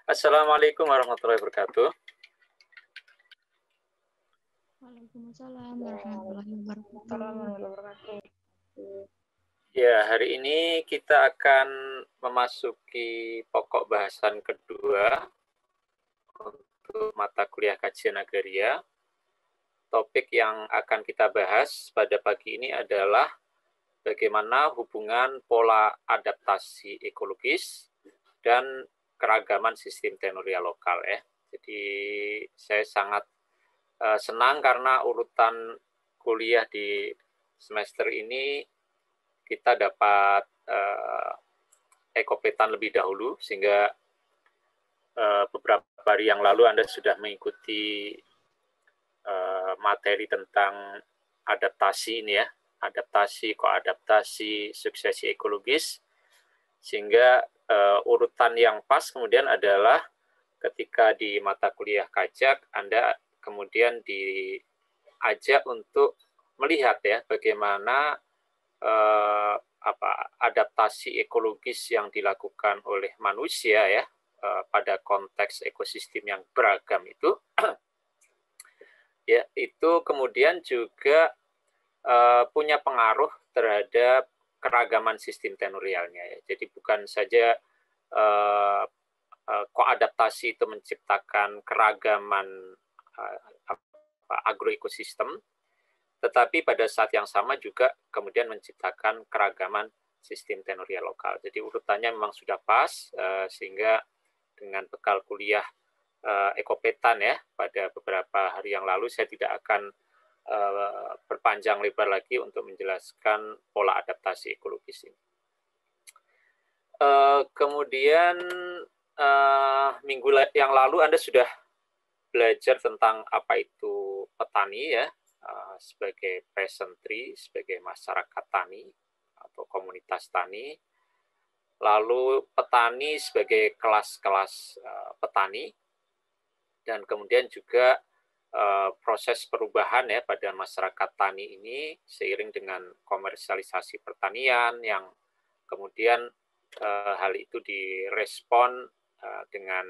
Assalamualaikum warahmatullahi wabarakatuh. Waalaikumsalam warahmatullahi wabarakatuh. Ya, hari ini kita akan memasuki pokok bahasan kedua untuk mata kuliah kajian agraria. Topik yang akan kita bahas pada pagi ini adalah bagaimana hubungan pola adaptasi ekologis dan keragaman sistem tenurial lokal ya. Jadi saya sangat senang karena urutan kuliah di semester ini kita dapat ekopetan lebih dahulu, sehingga beberapa hari yang lalu Anda sudah mengikuti materi tentang adaptasi ini ya, adaptasi, koadaptasi, suksesi ekologis, sehingga urutan yang pas kemudian adalah ketika di mata kuliah kajak Anda kemudian diajak untuk melihat ya bagaimana adaptasi ekologis yang dilakukan oleh manusia ya pada konteks ekosistem yang beragam itu ya, itu kemudian juga punya pengaruh terhadap keragaman sistem tenurialnya ya. Jadi bukan saja koadaptasi itu menciptakan keragaman agroekosistem, tetapi pada saat yang sama juga kemudian menciptakan keragaman sistem tenurial lokal. Jadi urutannya memang sudah pas, sehingga dengan bekal kuliah ekopetan ya pada beberapa hari yang lalu, saya tidak akan berpanjang lebar lagi untuk menjelaskan pola adaptasi ekologis ini. Kemudian minggu yang lalu Anda sudah belajar tentang apa itu petani ya, sebagai peasantry, sebagai masyarakat tani atau komunitas tani, lalu petani sebagai kelas-kelas petani, dan kemudian juga proses perubahan ya pada masyarakat tani ini seiring dengan komersialisasi pertanian yang kemudian hal itu direspon dengan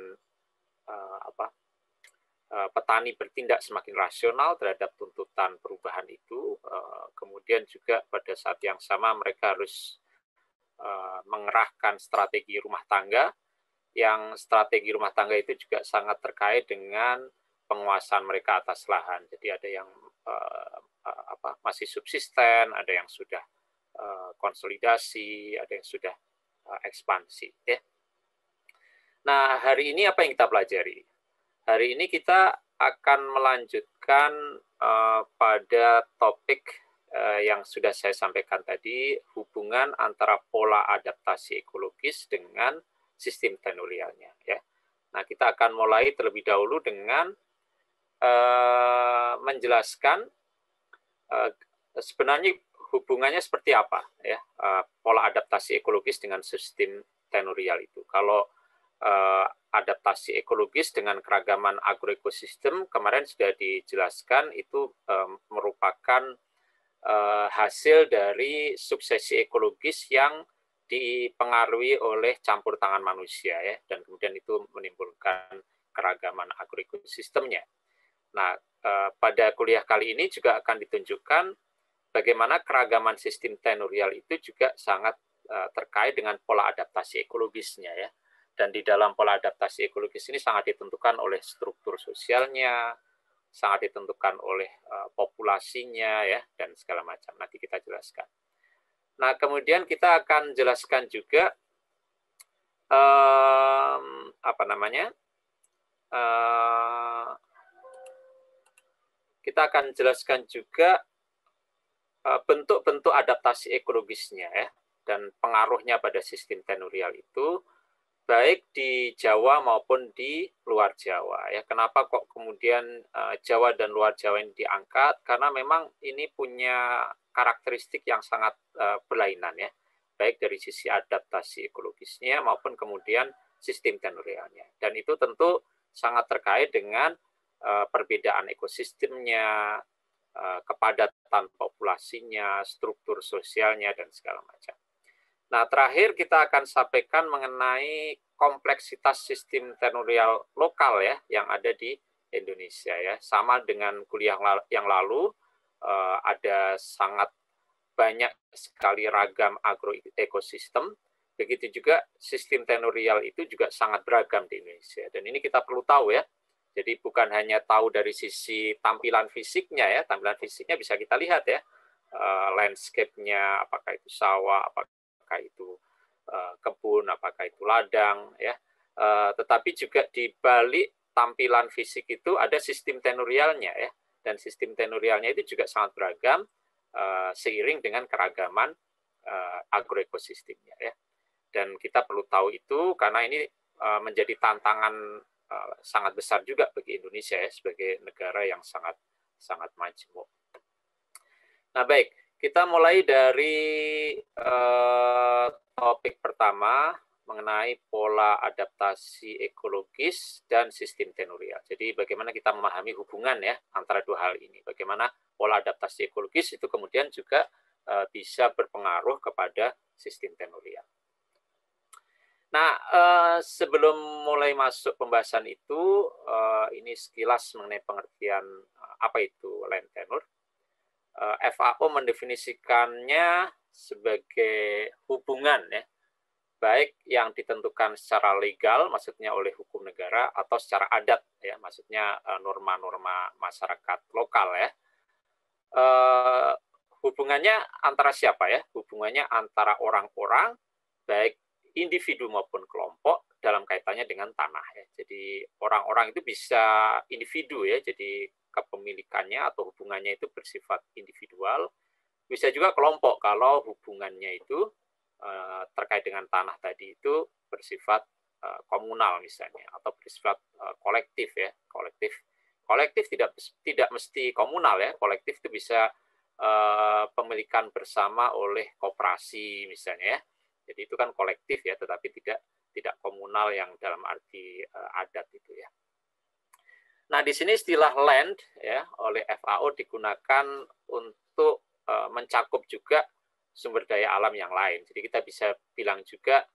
petani bertindak semakin rasional terhadap tuntutan perubahan itu, kemudian juga pada saat yang sama mereka harus mengerahkan strategi rumah tangga, yang strategi rumah tangga itu juga sangat terkait dengan penguasaan mereka atas lahan. Jadi ada yang masih subsisten, ada yang sudah konsolidasi, ada yang sudah ekspansi. Ya. Nah, hari ini apa yang kita pelajari? Hari ini kita akan melanjutkan pada topik yang sudah saya sampaikan tadi, hubungan antara pola adaptasi ekologis dengan sistem tenurialnya. Ya. Nah, kita akan mulai terlebih dahulu dengan menjelaskan sebenarnya hubungannya seperti apa ya, pola adaptasi ekologis dengan sistem tenurial itu. Kalau adaptasi ekologis dengan keragaman agroekosistem kemarin sudah dijelaskan, itu merupakan hasil dari suksesi ekologis yang dipengaruhi oleh campur tangan manusia ya, dan kemudian itu menimbulkan keragaman agroekosistemnya. Nah, pada kuliah kali ini juga akan ditunjukkan bagaimana keragaman sistem tenurial itu juga sangat terkait dengan pola adaptasi ekologisnya ya. Dan di dalam pola adaptasi ekologis ini sangat ditentukan oleh struktur sosialnya, sangat ditentukan oleh populasinya ya, dan segala macam. Nanti kita jelaskan. Nah, kemudian kita akan jelaskan juga kita akan jelaskan juga bentuk-bentuk adaptasi ekologisnya ya, dan pengaruhnya pada sistem tenurial itu baik di Jawa maupun di luar Jawa ya. Kenapa kok kemudian Jawa dan luar Jawa ini diangkat? Karena memang ini punya karakteristik yang sangat berlainan ya, baik dari sisi adaptasi ekologisnya maupun kemudian sistem tenurialnya. Dan itu tentu sangat terkait dengan perbedaan ekosistemnya, kepadatan populasinya, struktur sosialnya, dan segala macam. Nah, terakhir kita akan sampaikan mengenai kompleksitas sistem tenurial lokal ya yang ada di Indonesia ya. Sama dengan kuliah yang lalu, ada sangat banyak sekali ragam agroekosistem. Begitu juga sistem tenurial itu juga sangat beragam di Indonesia. Dan ini kita perlu tahu ya. Jadi bukan hanya tahu dari sisi tampilan fisiknya ya, tampilan fisiknya bisa kita lihat ya, landscape-nya, apakah itu sawah, apakah itu kebun, apakah itu ladang ya. Tetapi juga di balik tampilan fisik itu ada sistem tenurialnya ya, dan sistem tenurialnya itu juga sangat beragam seiring dengan keragaman agroekosistemnya ya. Dan kita perlu tahu itu karena ini menjadi tantangan sangat besar juga bagi Indonesia ya, sebagai negara yang sangat majmuk. Nah baik, kita mulai dari topik pertama mengenai pola adaptasi ekologis dan sistem tenurial. Jadi bagaimana kita memahami hubungan ya antara dua hal ini. Bagaimana pola adaptasi ekologis itu kemudian juga bisa berpengaruh kepada sistem tenurial. Nah, sebelum mulai masuk pembahasan itu, ini sekilas mengenai pengertian apa itu land tenure. FAO mendefinisikannya sebagai hubungan ya, baik yang ditentukan secara legal, maksudnya oleh hukum negara, atau secara adat ya, maksudnya norma-norma masyarakat lokal ya. Hubungannya antara siapa ya? Hubungannya antara orang-orang, baik individu maupun kelompok dalam kaitannya dengan tanah ya. Jadi orang-orang itu bisa individu ya, jadi kepemilikannya atau hubungannya itu bersifat individual. Bisa juga kelompok kalau hubungannya itu terkait dengan tanah tadi itu bersifat komunal misalnya, atau bersifat kolektif ya. Kolektif tidak mesti komunal ya. Kolektif itu bisa pemilikan bersama oleh koperasi misalnya ya. Jadi itu kan kolektif ya, tetapi tidak komunal yang dalam arti adat itu ya. Nah, di sini istilah land ya oleh FAO digunakan untuk mencakup juga sumber daya alam yang lain. Jadi kita bisa bilang juga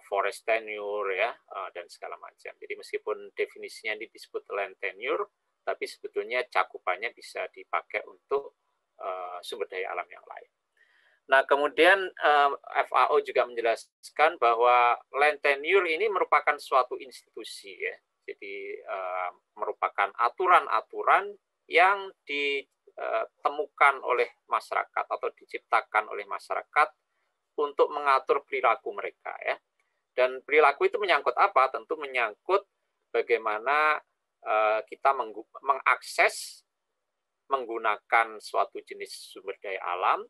forest tenure ya dan segala macam. Jadi meskipun definisinya disebut land tenure, tapi sebetulnya cakupannya bisa dipakai untuk sumber daya alam yang lain. Nah, kemudian FAO juga menjelaskan bahwa land tenure ini merupakan suatu institusi ya. Jadi merupakan aturan-aturan yang ditemukan oleh masyarakat atau diciptakan oleh masyarakat untuk mengatur perilaku mereka ya. Dan perilaku itu menyangkut apa? Tentu menyangkut bagaimana kita mengakses menggunakan suatu jenis sumber daya alam,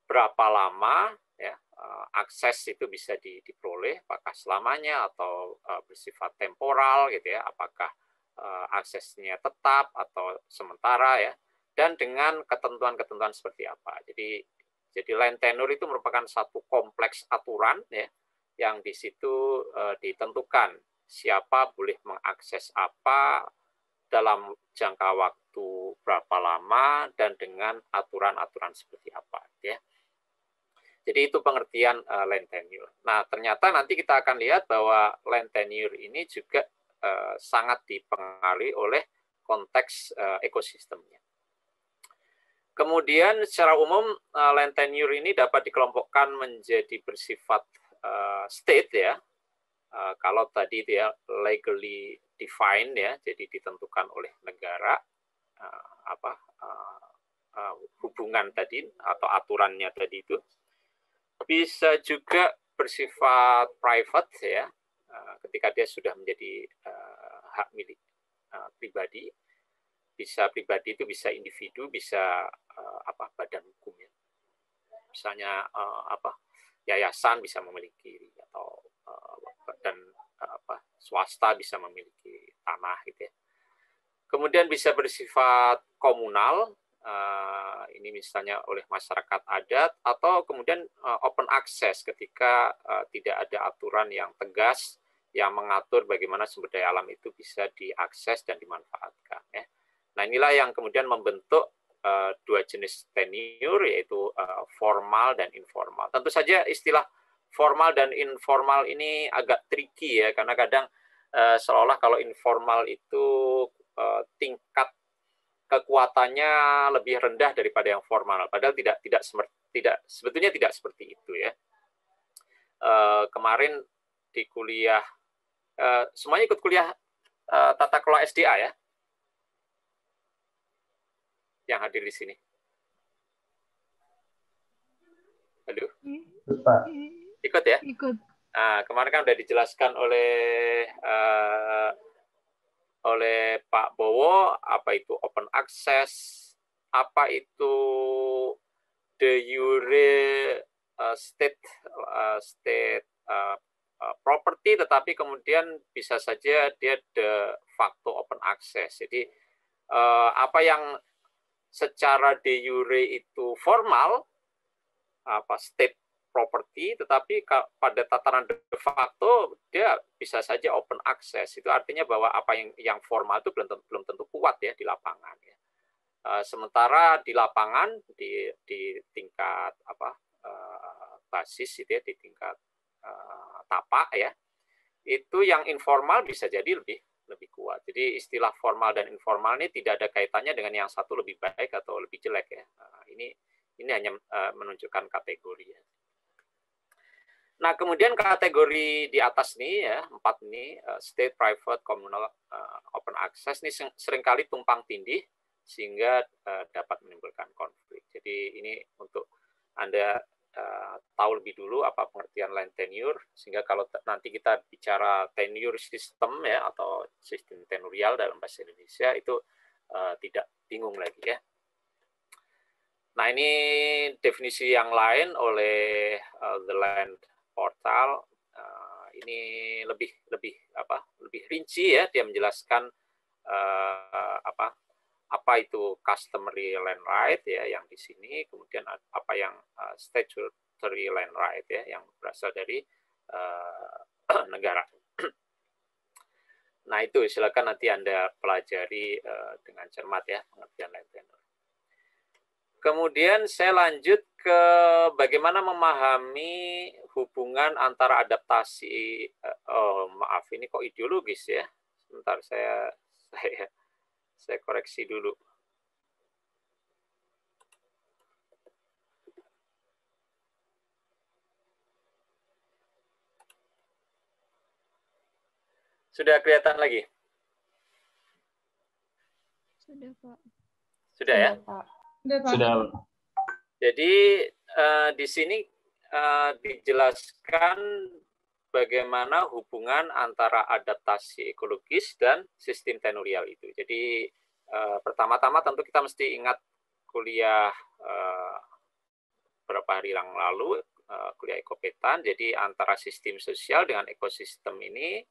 berapa lama ya akses itu bisa diperoleh, apakah selamanya atau bersifat temporal gitu ya, apakah aksesnya tetap atau sementara ya, dan dengan ketentuan-ketentuan seperti apa. Jadi land tenure itu merupakan satu kompleks aturan ya yang di situ ditentukan siapa boleh mengakses apa dalam jangka waktu berapa lama dan dengan aturan-aturan seperti apa ya. Jadi itu pengertian land tenure. Nah, ternyata nanti kita akan lihat bahwa land tenure ini juga sangat dipengaruhi oleh konteks ekosistemnya. Kemudian secara umum land tenure ini dapat dikelompokkan menjadi bersifat state ya. Kalau tadi dia legally defined ya, jadi ditentukan oleh negara hubungan tadi atau aturannya tadi itu. Bisa juga bersifat private ya, ketika dia sudah menjadi hak milik pribadi. Bisa pribadi itu bisa individu, bisa badan hukum ya. Misalnya yayasan bisa memiliki atau dan swasta bisa memiliki tanah gitu ya. Kemudian bisa bersifat komunal. Ini misalnya oleh masyarakat adat, atau kemudian open access ketika tidak ada aturan yang tegas yang mengatur bagaimana sumber daya alam itu bisa diakses dan dimanfaatkan ya. Nah, inilah yang kemudian membentuk dua jenis tenure, yaitu formal dan informal. Tentu saja istilah formal dan informal ini agak tricky ya, karena kadang seolah kalau informal itu tingkat kekuatannya lebih rendah daripada yang formal, padahal sebetulnya tidak seperti itu ya. Kemarin di kuliah, semuanya ikut kuliah tata kelola SDA ya, yang hadir di sini. Halo? Ikut ya? Ikut. Nah, kemarin kan sudah dijelaskan oleh Pak Bowo, apa itu open access, apa itu de jure state property, tetapi kemudian bisa saja dia de facto open access. Jadi apa yang secara de jure itu formal, apa state property, tetapi pada tataran de facto dia bisa saja open access. Itu artinya bahwa apa yang formal itu belum tentu kuat ya di lapangan ya. Sementara di lapangan di tingkat basis itu ya, di tingkat tapak ya, itu yang informal bisa jadi lebih kuat. Jadi istilah formal dan informal ini tidak ada kaitannya dengan yang satu lebih baik atau lebih jelek ya. Ini hanya menunjukkan kategori ya. Nah, kemudian kategori di atas nih ya, 4 ini, state, private, communal, open access, ini seringkali tumpang tindih sehingga dapat menimbulkan konflik. Jadi ini untuk Anda tahu lebih dulu apa pengertian land tenure, sehingga kalau nanti kita bicara tenure system ya, atau sistem tenurial dalam bahasa Indonesia, itu tidak bingung lagi ya. Nah, ini definisi yang lain oleh The Land Portal. Ini lebih rinci ya, dia menjelaskan apa itu customary land right ya yang di sini, kemudian apa yang statutory land right ya yang berasal dari negara. Nah, itu silakan nanti Anda pelajari dengan cermat ya pengertian land tenure. Kemudian saya lanjut ke bagaimana memahami hubungan antara adaptasi, maaf ini kok ideologis ya. Sebentar saya koreksi dulu. Sudah kelihatan lagi? Sudah, Pak. Sudah ya? Sudah. Jadi di sini dijelaskan bagaimana hubungan antara adaptasi ekologis dan sistem tenurial itu. Jadi pertama-tama tentu kita mesti ingat kuliah beberapa hari yang lalu, kuliah ekopetan. Jadi antara sistem sosial dengan ekosistem ini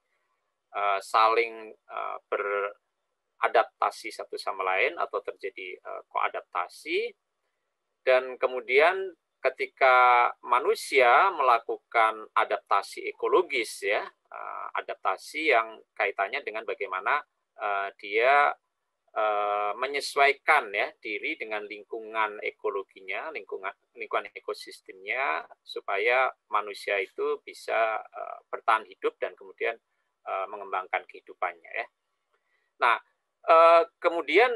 saling beradaptasi satu sama lain atau terjadi koadaptasi. Dan kemudian ketika manusia melakukan adaptasi ekologis ya, adaptasi yang kaitannya dengan bagaimana dia menyesuaikan ya diri dengan lingkungan ekologinya, lingkungan ekosistemnya, supaya manusia itu bisa bertahan hidup dan kemudian mengembangkan kehidupannya ya. Nah, kemudian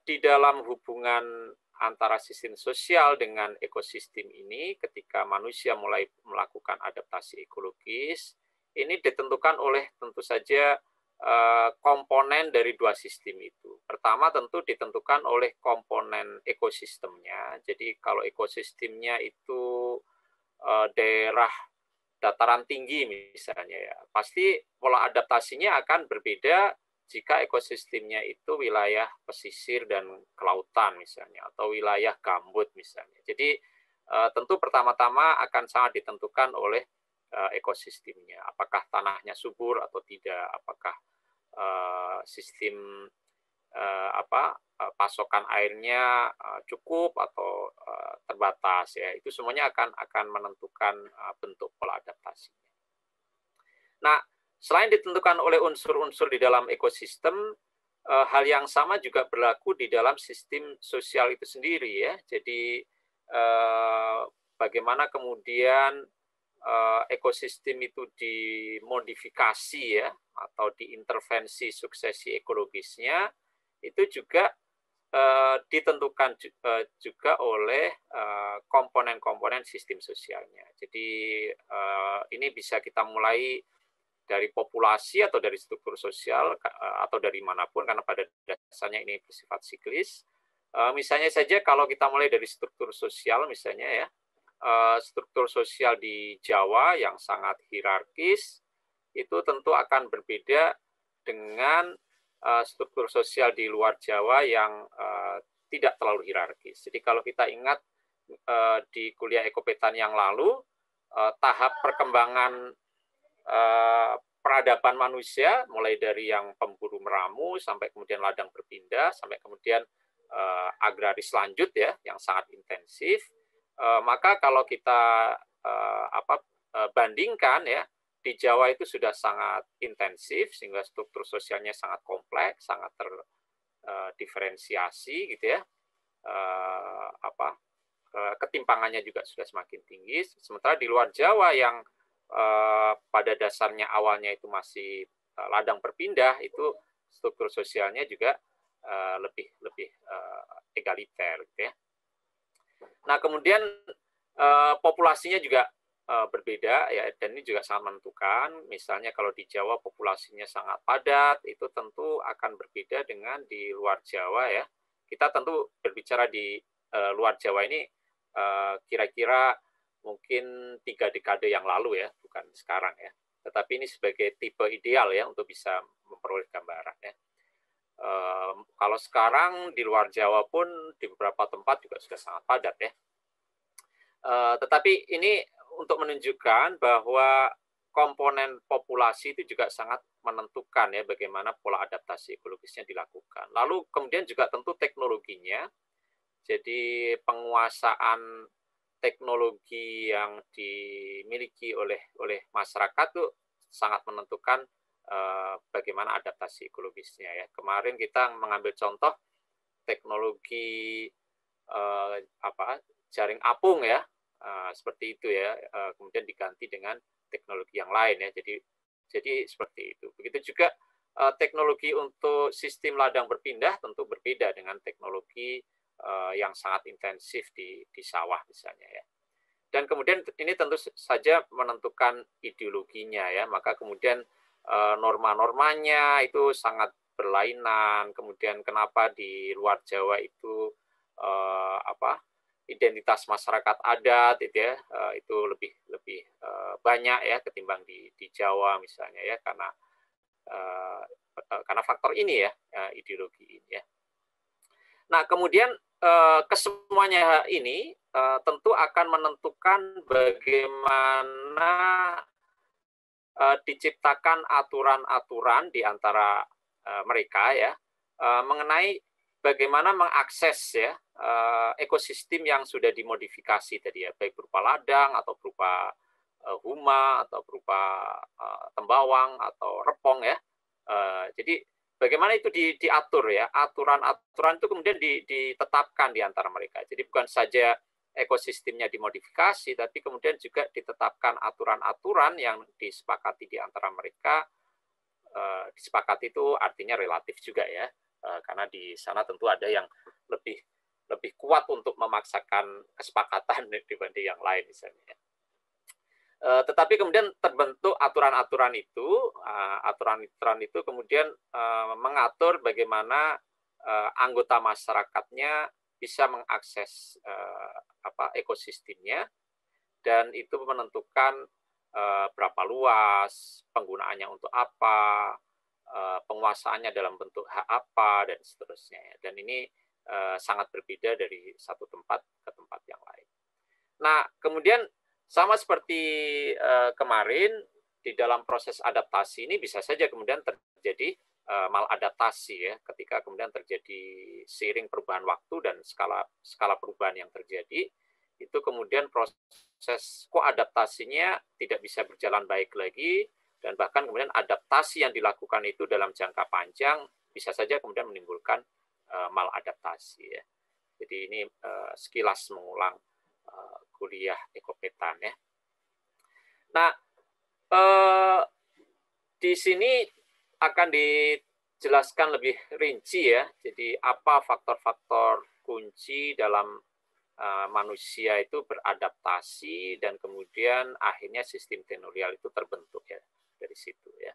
di dalam hubungan antara sistem sosial dengan ekosistem ini, ketika manusia mulai melakukan adaptasi ekologis, ini ditentukan oleh tentu saja komponen dari dua sistem itu. Pertama tentu ditentukan oleh komponen ekosistemnya. Jadi kalau ekosistemnya itu daerah dataran tinggi misalnya ya, pasti pola adaptasinya akan berbeda jika ekosistemnya itu wilayah pesisir dan kelautan misalnya, atau wilayah gambut misalnya. Jadi tentu pertama-tama akan sangat ditentukan oleh ekosistemnya. Apakah tanahnya subur atau tidak, apakah sistem pasokan airnya cukup atau terbatas ya. Itu semuanya akan menentukan bentuk pola adaptasinya. Nah, selain ditentukan oleh unsur-unsur di dalam ekosistem, hal yang sama juga berlaku di dalam sistem sosial itu sendiri ya. Jadi bagaimana kemudian ekosistem itu dimodifikasi ya atau diintervensi suksesi ekologisnya, itu juga ditentukan juga oleh komponen-komponen sistem sosialnya. Jadi ini bisa kita mulai dari populasi atau dari struktur sosial atau dari manapun, karena pada dasarnya ini bersifat siklis. Misalnya saja kalau kita mulai dari struktur sosial misalnya ya, struktur sosial di Jawa yang sangat hierarkis itu tentu akan berbeda dengan struktur sosial di luar Jawa yang tidak terlalu hierarkis. Jadi kalau kita ingat di kuliah ekopetan yang lalu, tahap perkembangan peradaban manusia mulai dari yang pemburu meramu sampai kemudian ladang berpindah sampai kemudian agraris lanjut ya yang sangat intensif. Maka kalau kita bandingkan ya, di Jawa itu sudah sangat intensif sehingga struktur sosialnya sangat kompleks, sangat terdiferensiasi gitu ya. Ketimpangannya juga sudah semakin tinggi. Sementara di luar Jawa yang pada dasarnya awalnya itu masih ladang berpindah, itu struktur sosialnya juga lebih egaliter gitu ya. Nah, kemudian populasinya juga berbeda ya, dan ini juga sangat menentukan. Misalnya kalau di Jawa populasinya sangat padat, itu tentu akan berbeda dengan di luar Jawa ya. Kita tentu berbicara di luar Jawa ini kira-kira mungkin 3 dekade yang lalu ya, bukan sekarang ya. Tetapi ini sebagai tipe ideal ya untuk bisa memperoleh gambaran ya. Kalau sekarang di luar Jawa pun di beberapa tempat juga sudah sangat padat ya. Tetapi ini untuk menunjukkan bahwa komponen populasi itu juga sangat menentukan ya bagaimana pola adaptasi ekologisnya dilakukan. Lalu kemudian juga tentu teknologinya. Jadi penguasaan teknologi yang dimiliki oleh masyarakat itu sangat menentukan bagaimana adaptasi ekologisnya ya. Kemarin kita mengambil contoh teknologi jaring apung ya, seperti itu ya, kemudian diganti dengan teknologi yang lain ya. Jadi seperti itu. Begitu juga teknologi untuk sistem ladang berpindah tentu berbeda dengan teknologi yang sangat intensif di sawah misalnya ya. Dan kemudian ini tentu saja menentukan ideologinya ya, maka kemudian norma-normanya itu sangat berlainan. Kemudian kenapa di luar Jawa itu identitas masyarakat adat itu ya, itu lebih banyak ya ketimbang di Jawa misalnya ya, karena faktor ini ya, ideologi ini ya. Nah, kemudian kesemuanya ini tentu akan menentukan bagaimana diciptakan aturan-aturan di antara mereka ya, mengenai bagaimana mengakses ya ekosistem yang sudah dimodifikasi tadi ya, baik berupa ladang atau berupa huma atau berupa tembawang atau repong ya. Jadi bagaimana itu diatur ya, aturan-aturan itu kemudian ditetapkan di antara mereka. Jadi bukan saja ekosistemnya dimodifikasi, tapi kemudian juga ditetapkan aturan-aturan yang disepakati di antara mereka. Disepakati itu artinya relatif juga ya, karena di sana tentu ada yang lebih kuat untuk memaksakan kesepakatan dibanding yang lain misalnya. Tetapi kemudian terbentuk aturan-aturan itu kemudian mengatur bagaimana anggota masyarakatnya bisa mengakses ekosistemnya, dan itu menentukan berapa luas, penggunaannya untuk apa, penguasaannya dalam bentuk hak apa, dan seterusnya. Dan ini sangat berbeda dari satu tempat ke tempat yang lain. Nah, kemudian sama seperti kemarin, di dalam proses adaptasi ini bisa saja kemudian terjadi maladaptasi ya, ketika kemudian terjadi seiring perubahan waktu dan skala perubahan yang terjadi, itu kemudian proses koadaptasinya tidak bisa berjalan baik lagi, dan bahkan kemudian adaptasi yang dilakukan itu dalam jangka panjang bisa saja kemudian menimbulkan maladaptasi ya. Jadi ini sekilas mengulang kuliah ekopetan ya. Nah, di sini akan dijelaskan lebih rinci ya. Jadi apa faktor-faktor kunci dalam manusia itu beradaptasi dan kemudian akhirnya sistem tenurial itu terbentuk ya dari situ ya.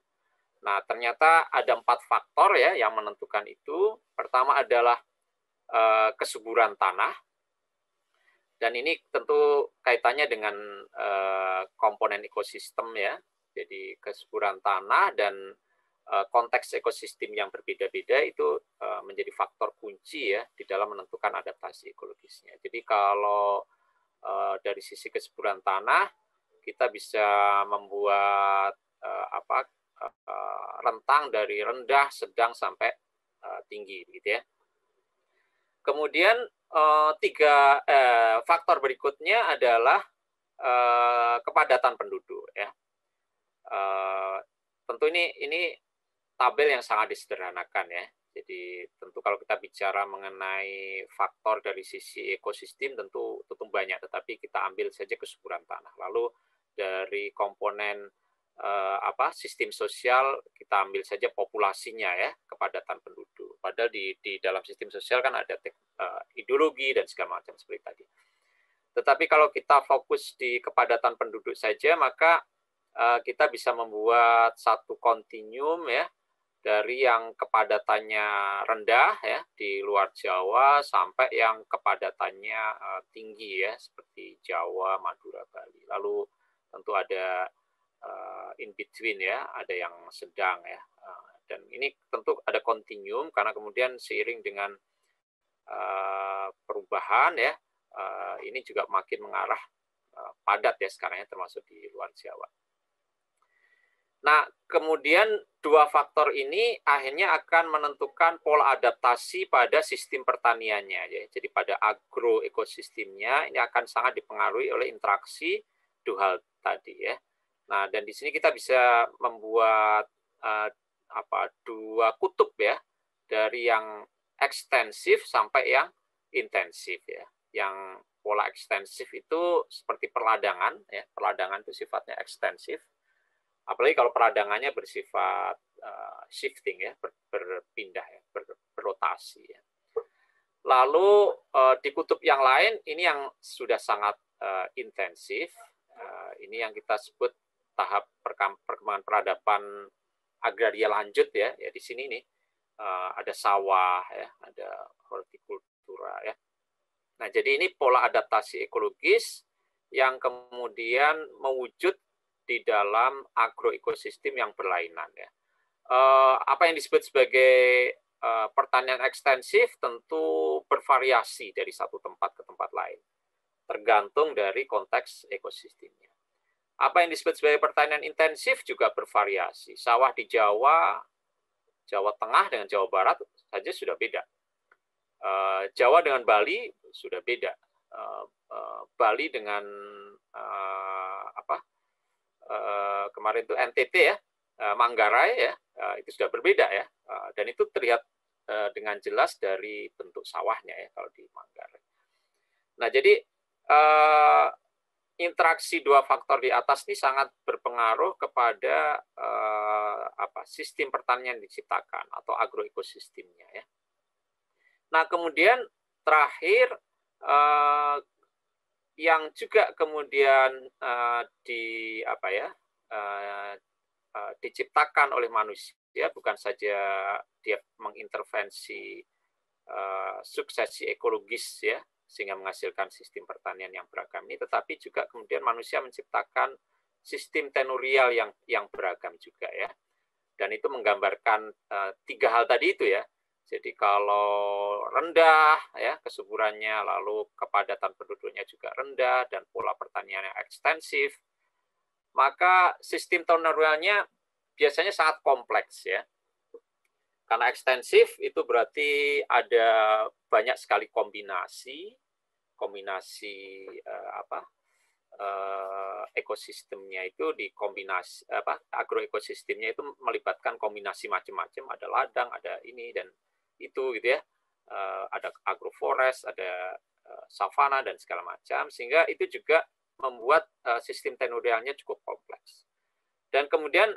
Nah, ternyata ada 4 faktor ya yang menentukan itu. Pertama adalah kesuburan tanah. Dan ini tentu kaitannya dengan komponen ekosistem ya. Jadi kesuburan tanah dan konteks ekosistem yang berbeda-beda itu menjadi faktor kunci ya di dalam menentukan adaptasi ekologisnya. Jadi kalau dari sisi kesuburan tanah kita bisa membuat rentang dari rendah, sedang sampai tinggi gitu ya. Kemudian faktor berikutnya adalah kepadatan penduduk ya. Tentu ini tabel yang sangat disederhanakan ya. Jadi tentu kalau kita bicara mengenai faktor dari sisi ekosistem tentu banyak, tetapi kita ambil saja kesuburan tanah. Lalu dari komponen sistem sosial kita ambil saja populasinya ya, kepadatan penduduk. Padahal di dalam sistem sosial kan ada ideologi dan segala macam seperti tadi. Tetapi kalau kita fokus di kepadatan penduduk saja, maka kita bisa membuat satu kontinuum ya, dari yang kepadatannya rendah ya di luar Jawa sampai yang kepadatannya tinggi ya seperti Jawa, Madura, Bali. Lalu tentu ada in between ya, ada yang sedang ya. Dan ini tentu ada kontinuum karena kemudian seiring dengan perubahan ya, ini juga makin mengarah padat ya sekarang ya, termasuk di luar Jawa. Nah, kemudian 2 faktor ini akhirnya akan menentukan pola adaptasi pada sistem pertaniannya ya. Jadi pada agroekosistemnya ini akan sangat dipengaruhi oleh interaksi 2 hal tadi ya. Nah, dan di sini kita bisa membuat 2 kutub ya, dari yang ekstensif sampai yang intensif ya. Yang pola ekstensif itu seperti perladangan ya, perladangan itu sifatnya ekstensif. Apalagi kalau peradangannya bersifat shifting ya, berpindah ya, berrotasi ya. Lalu di kutub yang lain ini yang sudah sangat intensif. Ini yang kita sebut tahap perkembangan peradaban agraria lanjut ya. Ya di sini nih ada sawah ya, ada hortikultura ya. Nah, jadi ini pola adaptasi ekologis yang kemudian mewujud di dalam agroekosistem yang berlainan ya. Apa yang disebut sebagai pertanian ekstensif tentu bervariasi dari satu tempat ke tempat lain, tergantung dari konteks ekosistemnya. Apa yang disebut sebagai pertanian intensif juga bervariasi. Sawah di Jawa, Jawa Tengah dengan Jawa Barat saja sudah beda. Jawa dengan Bali sudah beda. Bali dengan kemarin itu NTT ya, Manggarai ya, itu sudah berbeda ya, dan itu terlihat dengan jelas dari bentuk sawahnya ya kalau di Manggarai. Nah jadi interaksi 2 faktor di atas ini sangat berpengaruh kepada sistem pertanian yang diciptakan atau agroekosistemnya ya. Nah kemudian terakhir yang juga kemudian diciptakan oleh manusia, bukan saja dia mengintervensi suksesi ekologis ya sehingga menghasilkan sistem pertanian yang beragam ini, tetapi juga kemudian manusia menciptakan sistem tenurial yang beragam juga ya. Dan itu menggambarkan 3 hal tadi itu ya. Jadi kalau rendah ya kesuburannya, lalu kepadatan penduduknya juga rendah dan pola pertanian yang ekstensif, maka sistem tenurialnya biasanya sangat kompleks ya. Karena ekstensif itu berarti ada banyak sekali kombinasi ekosistemnya itu dikombinasi agroekosistemnya itu melibatkan kombinasi macam-macam, ada ladang, ada ini dan itu gitu ya, ada agroforest, ada savana dan segala macam, sehingga itu juga membuat sistem tenurialnya cukup kompleks. Dan kemudian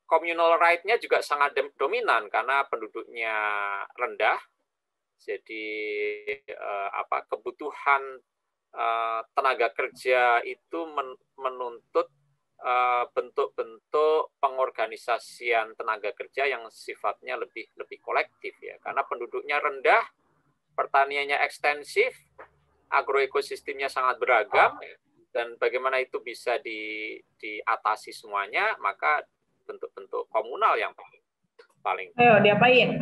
communal right-nya juga sangat dominan karena penduduknya rendah. Jadi kebutuhan tenaga kerja itu menuntut bentuk-bentuk pengorganisasian tenaga kerja yang sifatnya lebih kolektif ya, karena penduduknya rendah, pertaniannya ekstensif, agroekosistemnya sangat beragam, dan bagaimana itu bisa diatasi semuanya, maka bentuk-bentuk komunal yang paling. Ayo diapain?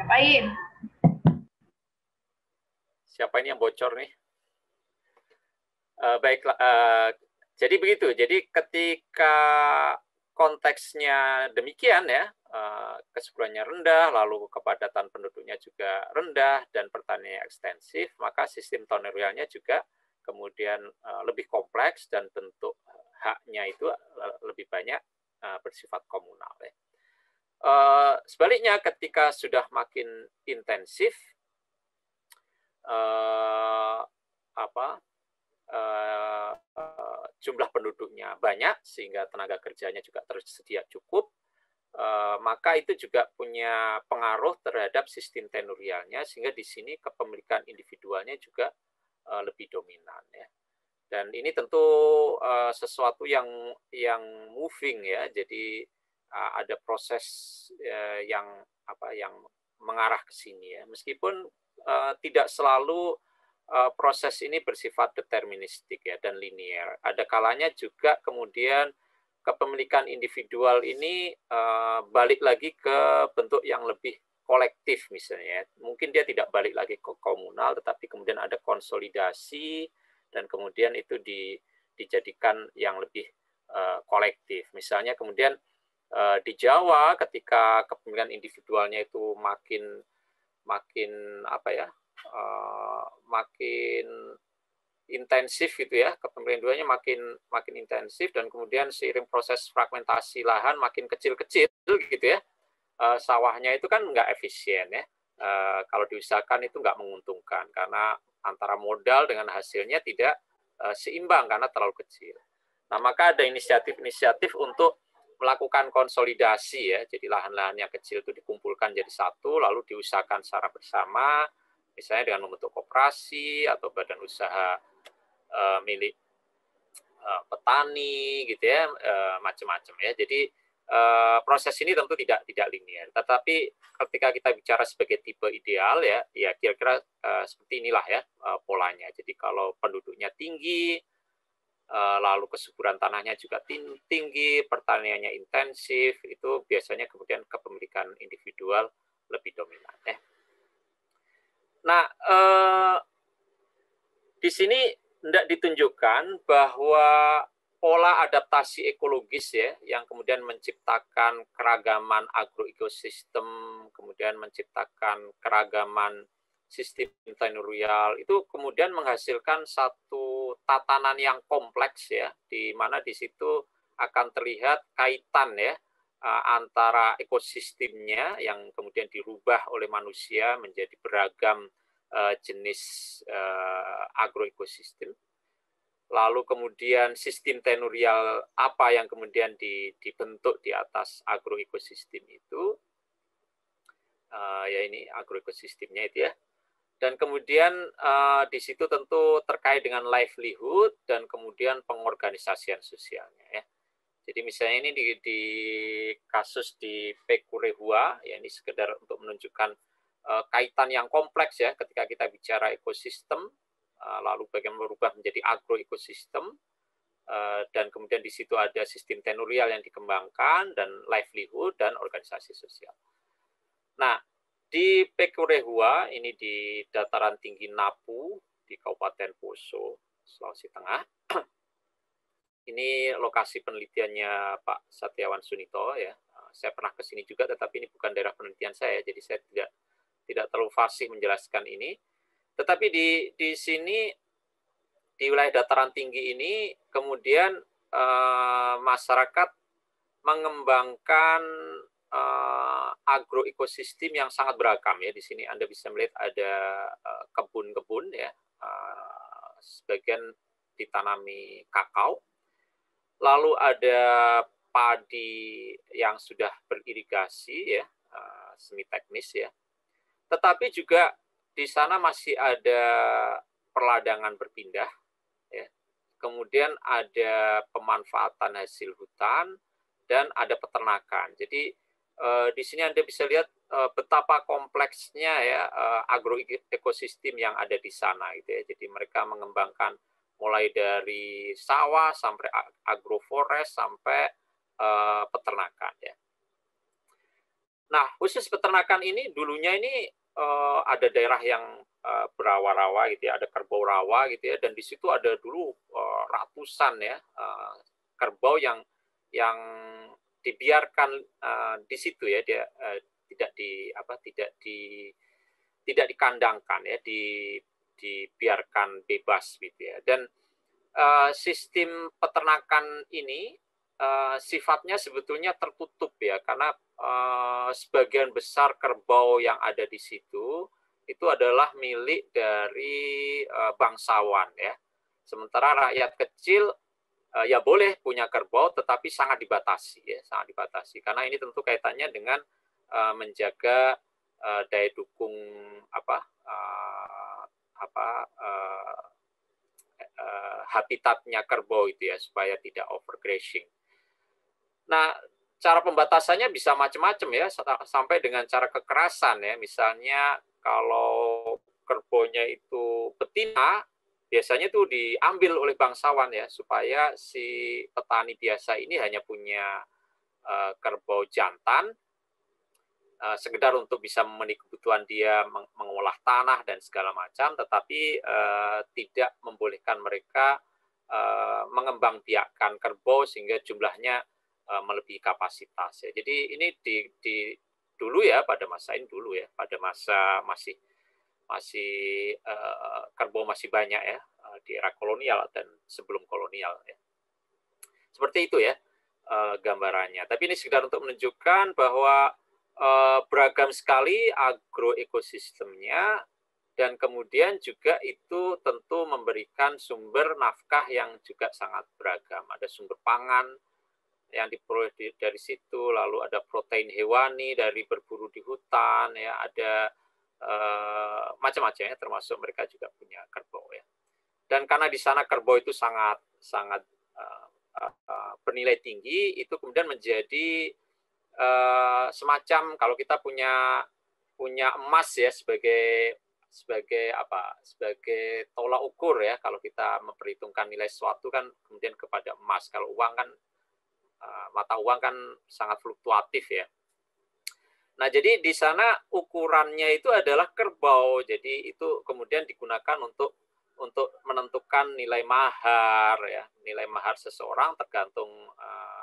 Diapain? Siapa ini yang bocor nih? Baiklah, jadi begitu. Jadi ketika konteksnya demikian ya, kesuburannya rendah, lalu kepadatan penduduknya juga rendah, dan pertaniannya ekstensif, maka sistem tenurialnya juga kemudian lebih kompleks dan bentuk haknya itu lebih banyak bersifat komunal. Ya. Sebaliknya, ketika sudah makin intensif, jumlah penduduknya banyak sehingga tenaga kerjanya juga tersedia cukup, maka itu juga punya pengaruh terhadap sistem tenurialnya, sehingga di sini kepemilikan individualnya juga lebih dominan ya. Dan ini tentu sesuatu yang moving ya, jadi ada proses yang mengarah ke sini ya, meskipun tidak selalu proses ini bersifat deterministik ya dan linear. Ada kalanya juga kemudian kepemilikan individual ini balik lagi ke bentuk yang lebih kolektif misalnya. Mungkin dia tidak balik lagi ke komunal, tetapi kemudian ada konsolidasi dan kemudian itu dijadikan yang lebih kolektif. Misalnya kemudian di Jawa ketika kepemilikan individualnya itu makin intensif gitu ya, kepemilikan makin intensif, dan kemudian seiring proses fragmentasi lahan makin kecil-kecil gitu ya, sawahnya itu kan nggak efisien ya, kalau diusahakan itu nggak menguntungkan karena antara modal dengan hasilnya tidak seimbang karena terlalu kecil. Nah, maka ada inisiatif-inisiatif untuk melakukan konsolidasi ya, jadi lahan-lahan yang kecil itu dikumpulkan jadi satu, lalu diusahakan secara bersama, misalnya dengan membentuk koperasi atau badan usaha milik petani gitu ya, macam-macam ya. Jadi proses ini tentu tidak linear, tetapi ketika kita bicara sebagai tipe ideal ya kira-kira seperti inilah ya polanya. Jadi kalau penduduknya tinggi, lalu kesuburan tanahnya juga tinggi, pertaniannya intensif, itu biasanya kemudian kepemilikan individual lebih dominan ya. Nah, di sini tidak ditunjukkan bahwa pola adaptasi ekologis ya, yang kemudian menciptakan keragaman agroekosistem, kemudian menciptakan keragaman sistem tenurial, itu kemudian menghasilkan satu tatanan yang kompleks ya, di mana di situ akan terlihat kaitan ya antara ekosistemnya yang kemudian dirubah oleh manusia menjadi beragam jenis agroekosistem. Lalu kemudian sistem tenurial apa yang kemudian dibentuk di atas agroekosistem itu, ya ini agroekosistemnya itu ya. Dan kemudian di situ tentu terkait dengan livelihood dan kemudian pengorganisasian sosialnya ya. Jadi misalnya ini di kasus di Pekurehua, ya ini sekedar untuk menunjukkan kaitan yang kompleks ya ketika kita bicara ekosistem, lalu bagaimana berubah menjadi agroekosistem, dan kemudian di situ ada sistem tenurial yang dikembangkan dan livelihood dan organisasi sosial. Nah, di Pekurehua, ini di dataran tinggi Napu, di Kabupaten Poso, Sulawesi Tengah. Ini lokasi penelitiannya Pak Satyawan Sunito ya. Saya pernah ke sini juga, tetapi ini bukan daerah penelitian saya, jadi saya tidak terlalu fasih menjelaskan ini. Tetapi di sini, di wilayah dataran tinggi ini, kemudian masyarakat mengembangkan agroekosistem yang sangat beragam ya. Di sini Anda bisa melihat ada kebun-kebun ya, sebagian ditanami kakao, lalu ada padi yang sudah beririgasi ya, semi teknis ya. Tetapi juga di sana masih ada perladangan berpindah ya. Kemudian ada pemanfaatan hasil hutan dan ada peternakan. Jadi di sini Anda bisa lihat betapa kompleksnya ya agroekosistem yang ada di sana gitu ya. Jadi mereka mengembangkan mulai dari sawah sampai agroforest sampai peternakan ya. Nah, khusus peternakan ini dulunya ini ada daerah yang berawa-rawa gitu ya, ada kerbau rawa gitu ya, dan di situ ada dulu ratusan ya kerbau yang dibiarkan di situ ya, dia tidak dikandangkan ya, dibiarkan bebas gitu ya. Dan sistem peternakan ini sifatnya sebetulnya tertutup ya, karena sebagian besar kerbau yang ada di situ itu adalah milik dari bangsawan ya. Sementara rakyat kecil ya boleh punya kerbau, tetapi sangat dibatasi ya, sangat dibatasi. Karena ini tentu kaitannya dengan menjaga daya dukung habitatnya kerbau itu ya, supaya tidak overgrazing. Nah, cara pembatasannya bisa macam-macam ya, sampai dengan cara kekerasan ya. Misalnya kalau kerbaunya itu betina, biasanya itu diambil oleh bangsawan ya, supaya si petani biasa ini hanya punya kerbau jantan, sekedar untuk bisa memenuhi kebutuhan dia, mengolah tanah dan segala macam, tetapi tidak membolehkan mereka mengembangbiakkan kerbau sehingga jumlahnya melebihi kapasitas ya. Jadi ini dulu ya, pada masa ini dulu ya, pada masa masih kerbau masih banyak ya di era kolonial dan sebelum kolonial ya. Seperti itu ya gambarannya. Tapi ini sekedar untuk menunjukkan bahwa beragam sekali agroekosistemnya, dan kemudian juga itu tentu memberikan sumber nafkah yang juga sangat beragam. Ada sumber pangan yang diperoleh dari situ, lalu ada protein hewani dari berburu di hutan ya, ada macam-macam ya, termasuk mereka juga punya kerbau ya. Dan karena di sana kerbau itu sangat bernilai tinggi, itu kemudian menjadi semacam, kalau kita punya emas ya sebagai tolak ukur ya, kalau kita memperhitungkan nilai sesuatu kan kemudian kepada emas. Kalau uang kan mata uang kan sangat fluktuatif ya. Nah, jadi di sana ukurannya itu adalah kerbau. Jadi itu kemudian digunakan untuk menentukan nilai mahar ya. Nilai mahar seseorang tergantung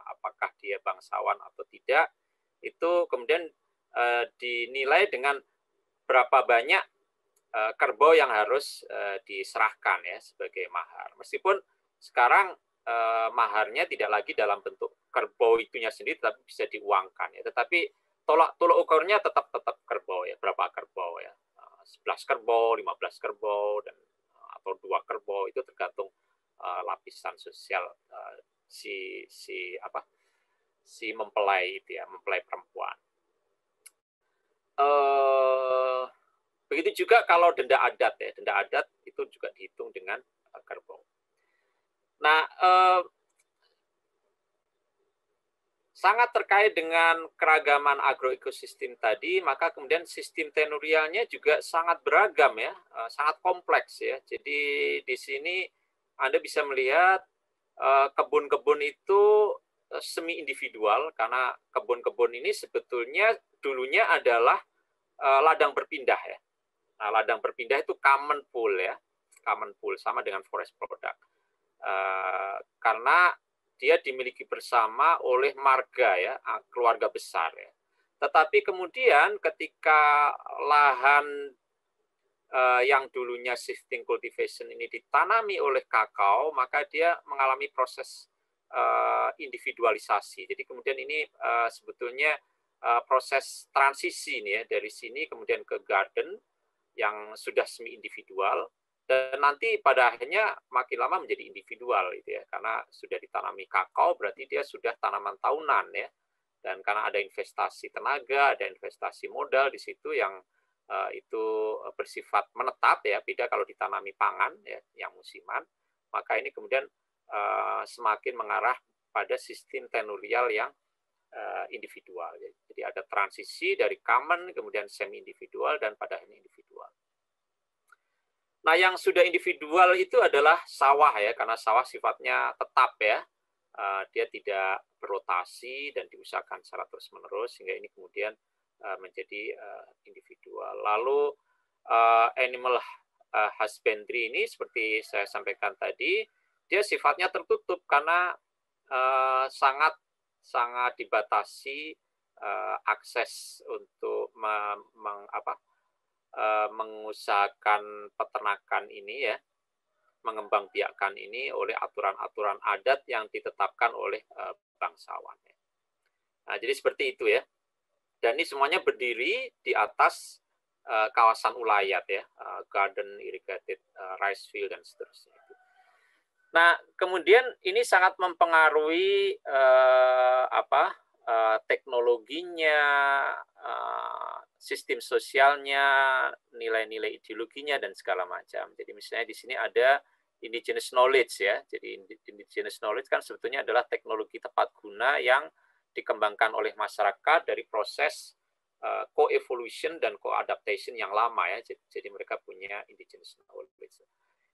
apakah dia bangsawan atau tidak. Itu kemudian dinilai dengan berapa banyak kerbau yang harus diserahkan ya sebagai mahar. Meskipun sekarang maharnya tidak lagi dalam bentuk kerbau itunya sendiri, tapi bisa diuangkan ya. Tetapi tolak ukurnya tetap kerbau ya, berapa kerbau ya, 11 kerbau, 15 kerbau, dan atau 2 kerbau, itu tergantung lapisan sosial si mempelai itu ya, mempelai perempuan. Begitu juga kalau denda adat ya, denda adat itu juga dihitung dengan kerbau. Nah, sangat terkait dengan keragaman agroekosistem tadi, maka kemudian sistem tenurialnya juga sangat beragam ya, sangat kompleks ya. Jadi di sini Anda bisa melihat kebun-kebun itu semi individual, karena kebun-kebun ini sebetulnya dulunya adalah ladang berpindah ya. Nah, ladang berpindah itu common pool ya, common pool sama dengan forest product, karena dia dimiliki bersama oleh marga ya, keluarga besar ya. Tetapi kemudian ketika lahan yang dulunya shifting cultivation ini ditanami oleh kakao, maka dia mengalami proses individualisasi. Jadi kemudian ini sebetulnya proses transisi nih ya, dari sini kemudian ke garden yang sudah semi individual, Dan nanti pada akhirnya makin lama menjadi individual gitu ya, karena sudah ditanami kakao berarti dia sudah tanaman tahunan ya. Dan karena ada investasi tenaga, ada investasi modal di situ yang itu bersifat menetap ya, beda kalau ditanami pangan ya yang musiman, maka ini kemudian semakin mengarah pada sistem tenurial yang individual. Jadi ada transisi dari common kemudian semi individual dan pada akhirnya individual. Nah, yang sudah individual itu adalah sawah ya, karena sawah sifatnya tetap ya. Dia tidak berotasi dan diusahakan secara terus-menerus, sehingga ini kemudian menjadi individual. Lalu animal husbandry ini seperti saya sampaikan tadi, dia sifatnya tertutup karena sangat dibatasi akses untuk mengusahakan peternakan ini ya, mengembangbiakkan ini oleh aturan-aturan adat yang ditetapkan oleh bangsawan. Nah, jadi seperti itu ya. Dan ini semuanya berdiri di atas kawasan ulayat ya, garden, irrigated rice field dan seterusnya. Nah, kemudian ini sangat mempengaruhi teknologinya, sistem sosialnya, nilai-nilai ideologinya dan segala macam. Jadi misalnya di sini ada indigenous knowledge ya. Jadi indigenous knowledge kan sebetulnya adalah teknologi tepat guna yang dikembangkan oleh masyarakat dari proses co-evolution dan co-adaptation yang lama ya. Jadi mereka punya indigenous knowledge.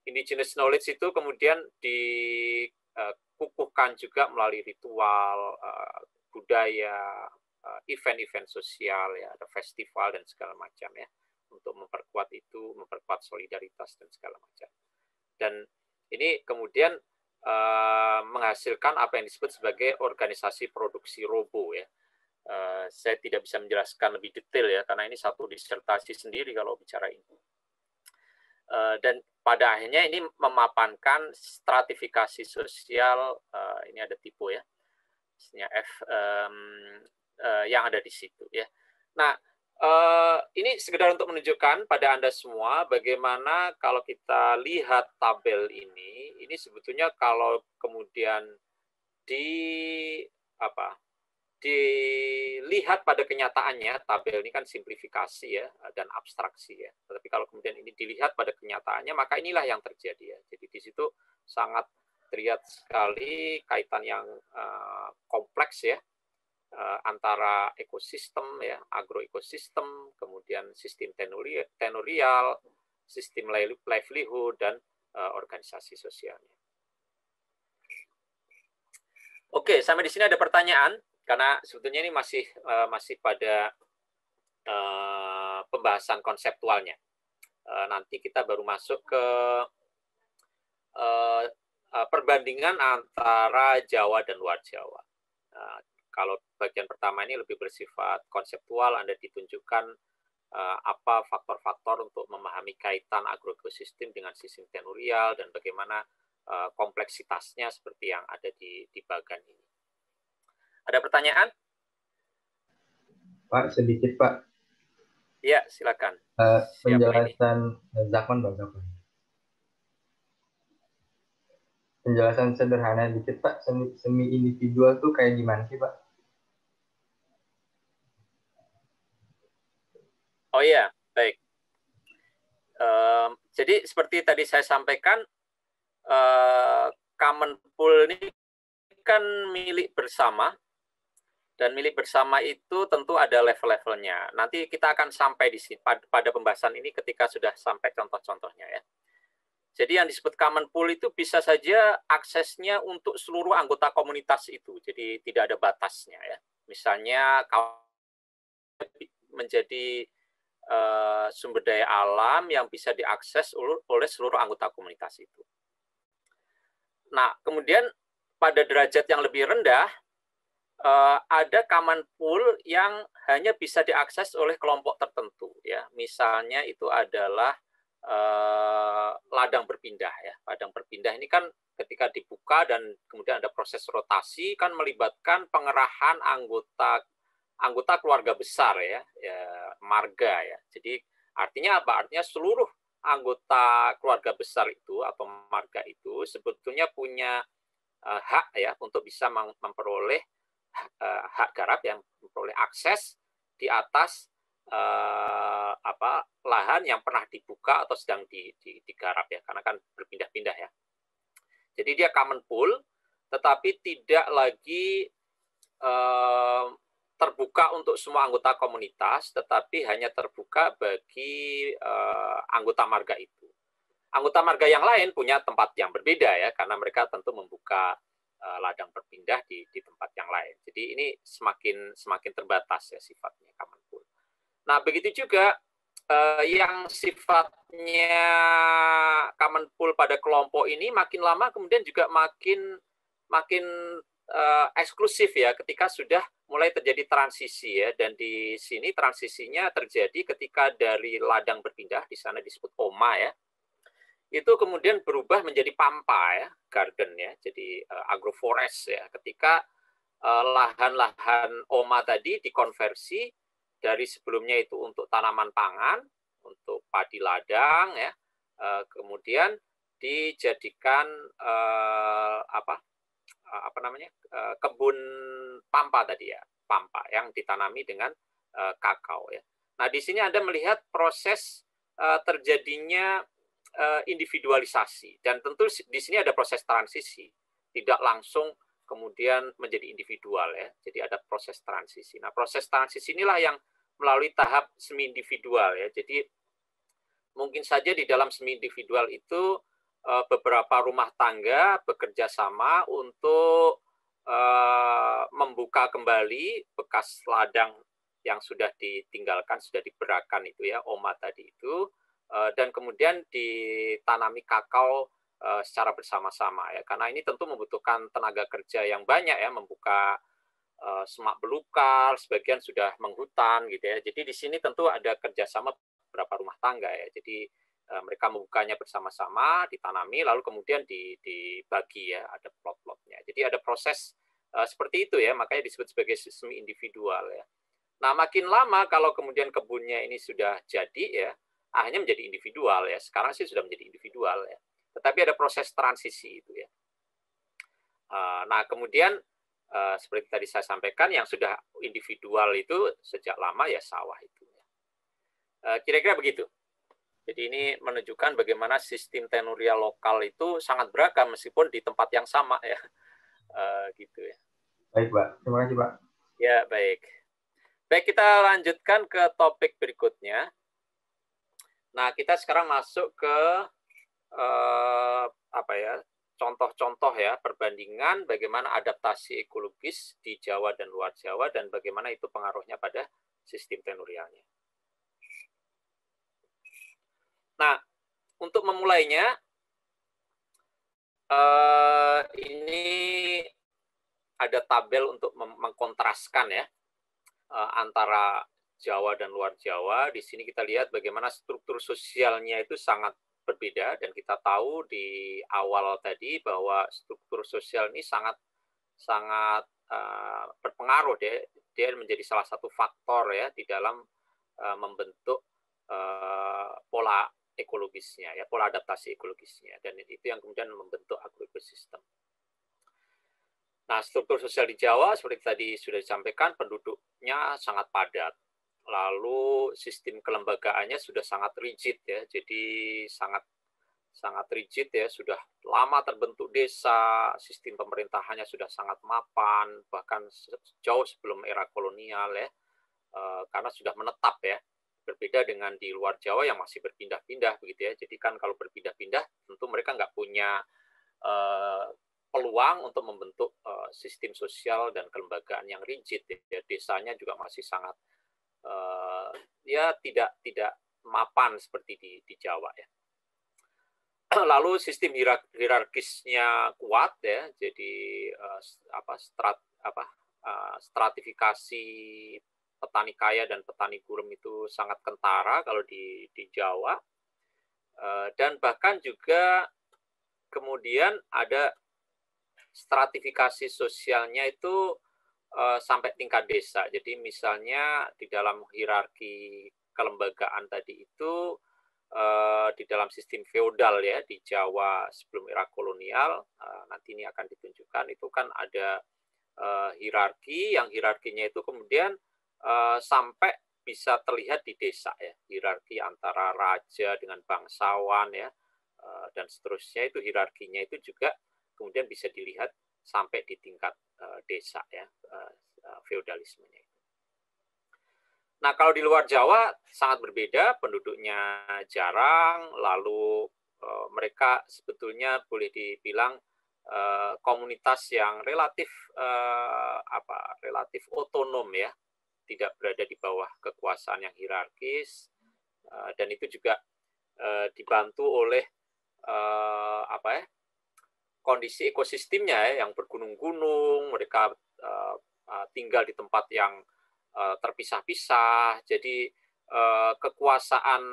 Indigenous knowledge itu kemudian dikukuhkan juga melalui ritual, budaya, event-event sosial, ya, ada festival dan segala macam ya, untuk memperkuat itu, memperkuat solidaritas dan segala macam. Dan ini kemudian menghasilkan apa yang disebut sebagai organisasi produksi robo ya. Saya tidak bisa menjelaskan lebih detail ya, karena ini satu disertasi sendiri kalau bicara ini. Dan pada akhirnya ini memapankan stratifikasi sosial, ini ada tipe ya, F yang ada di situ ya. Nah, ini sekedar untuk menunjukkan pada Anda semua bagaimana kalau kita lihat tabel ini sebetulnya kalau kemudian dilihat pada kenyataannya, tabel ini kan simplifikasi ya dan abstraksi ya. Tetapi kalau kemudian ini dilihat pada kenyataannya, maka inilah yang terjadi ya. Jadi di situ sangat terlihat sekali kaitan yang kompleks ya antara ekosistem ya, agroekosistem, kemudian sistem tenurial, sistem livelihood dan organisasi sosialnya. Oke, sampai di sini ada pertanyaan. Karena sebetulnya ini masih pada pembahasan konseptualnya. Nanti kita baru masuk ke perbandingan antara Jawa dan luar Jawa. Kalau bagian pertama ini lebih bersifat konseptual, Anda ditunjukkan apa faktor-faktor untuk memahami kaitan agroekosistem dengan sistem tenurial dan bagaimana kompleksitasnya seperti yang ada di bagan ini. Ada pertanyaan? Pak, sedikit Pak. Iya, silakan. Penjelasan Zakon, Pak Zakon. Penjelasan sederhana dikit Pak, semi individual tuh kayak gimana sih Pak? Oh iya, baik. Jadi seperti tadi saya sampaikan, common pool ini kan milik bersama. Dan milik bersama itu tentu ada level-levelnya. Nanti kita akan sampai di sini pada pembahasan ini ketika sudah sampai contoh-contohnya ya. Jadi yang disebut common pool itu bisa saja aksesnya untuk seluruh anggota komunitas itu. Jadi tidak ada batasnya ya. Misalnya menjadi sumber daya alam yang bisa diakses oleh seluruh anggota komunitas itu. Nah, kemudian pada derajat yang lebih rendah ada common pool yang hanya bisa diakses oleh kelompok tertentu ya. Misalnya itu adalah ladang berpindah ya. Ladang berpindah ini kan ketika dibuka dan kemudian ada proses rotasi kan melibatkan pengerahan anggota keluarga besar ya, marga ya. Jadi artinya apa? Artinya seluruh anggota keluarga besar itu atau marga itu sebetulnya punya hak ya untuk bisa memperoleh hak garap, yang memperoleh akses di atas lahan yang pernah dibuka atau sedang digarap ya, karena kan berpindah-pindah ya. Jadi dia common pool, tetapi tidak lagi terbuka untuk semua anggota komunitas, tetapi hanya terbuka bagi anggota marga itu. Anggota marga yang lain punya tempat yang berbeda ya, karena mereka tentu membuka ladang berpindah di tempat yang lain. Jadi ini semakin terbatas ya sifatnya common pool. Nah, begitu juga yang sifatnya common pool pada kelompok ini makin lama kemudian juga makin eksklusif ya, ketika sudah mulai terjadi transisi ya, dan di sini transisinya terjadi ketika dari ladang berpindah, di sana disebut OMA ya, itu kemudian berubah menjadi pampa ya, garden ya, jadi agroforest ya, ketika lahan-lahan OMA tadi dikonversi dari sebelumnya itu untuk tanaman pangan, untuk padi ladang ya, kemudian dijadikan kebun pampa tadi ya, pampa yang ditanami dengan kakao ya. Nah, di sini Anda melihat proses terjadinya individualisasi, dan tentu di sini ada proses transisi, tidak langsung kemudian menjadi individual ya. Jadi ada proses transisi. Nah, proses transisi inilah yang melalui tahap semi individual ya. Jadi mungkin saja di dalam semi individual itu beberapa rumah tangga bekerja sama untuk membuka kembali bekas ladang yang sudah ditinggalkan, sudah diberakan itu ya, OMA tadi itu, dan kemudian ditanami kakao secara bersama-sama ya, karena ini tentu membutuhkan tenaga kerja yang banyak ya, membuka semak belukar, sebagian sudah menghutan gitu ya. Jadi di sini tentu ada kerjasama beberapa rumah tangga ya. Jadi mereka membukanya bersama-sama, ditanami, lalu kemudian dibagi ya, ada plot-plotnya. Jadi ada proses seperti itu ya, makanya disebut sebagai semi individual ya. Nah, makin lama kalau kemudian kebunnya ini sudah jadi ya, akhirnya menjadi individual ya. Sekarang sih sudah menjadi individual ya. Tetapi ada proses transisi itu ya. Nah, kemudian seperti tadi saya sampaikan, yang sudah individual itu sejak lama ya sawah itu. Kira-kira begitu. Jadi ini menunjukkan bagaimana sistem tenurial lokal itu sangat beragam meskipun di tempat yang sama ya. Gitu ya. Baik, Pak. Terima kasih, Pak. Ya, baik. Baik, kita lanjutkan ke topik berikutnya. Nah, kita sekarang masuk ke contoh-contoh ya, perbandingan bagaimana adaptasi ekologis di Jawa dan luar Jawa dan bagaimana itu pengaruhnya pada sistem tenurialnya. Nah, untuk memulainya, ini ada tabel untuk mengkontraskan ya antara Jawa dan luar Jawa. Di sini kita lihat bagaimana struktur sosialnya itu sangat berbeda, dan kita tahu di awal tadi bahwa struktur sosial ini sangat berpengaruh, dia menjadi salah satu faktor ya di dalam membentuk pola ekologisnya ya, pola adaptasi ekologisnya, dan itu yang kemudian membentuk agroekosistem. Nah, struktur sosial di Jawa seperti tadi sudah disampaikan, penduduknya sangat padat. Lalu sistem kelembagaannya sudah sangat rigid ya, jadi sangat rigid ya, sudah lama terbentuk desa, sistem pemerintahannya sudah sangat mapan, bahkan jauh sebelum era kolonial ya, karena sudah menetap ya. Berbeda dengan di luar Jawa yang masih berpindah-pindah begitu ya. Jadi kan kalau berpindah-pindah tentu mereka nggak punya peluang untuk membentuk sistem sosial dan kelembagaan yang rigid ya. Desanya juga masih sangat ya tidak mapan seperti di Jawa ya. Lalu sistem hierarkisnya kuat ya, jadi stratifikasi petani kaya dan petani gurem itu sangat kentara kalau di Jawa, dan bahkan juga kemudian ada stratifikasi sosialnya itu sampai tingkat desa. Jadi misalnya di dalam hierarki kelembagaan tadi itu di dalam sistem feodal ya di Jawa sebelum era kolonial, nanti ini akan ditunjukkan, itu kan ada hierarki, yang hierarkinya itu kemudian sampai bisa terlihat di desa ya, hierarki antara raja dengan bangsawan ya, dan seterusnya, itu hierarkinya itu juga kemudian bisa dilihat sampai di tingkat desa ya, feodalismenya. Nah, kalau di luar Jawa sangat berbeda, penduduknya jarang, lalu mereka sebetulnya boleh dibilang komunitas yang relatif relatif otonom ya, tidak berada di bawah kekuasaan yang hierarkis, dan itu juga dibantu oleh kondisi ekosistemnya ya, yang bergunung-gunung, mereka tinggal di tempat yang terpisah-pisah, jadi kekuasaan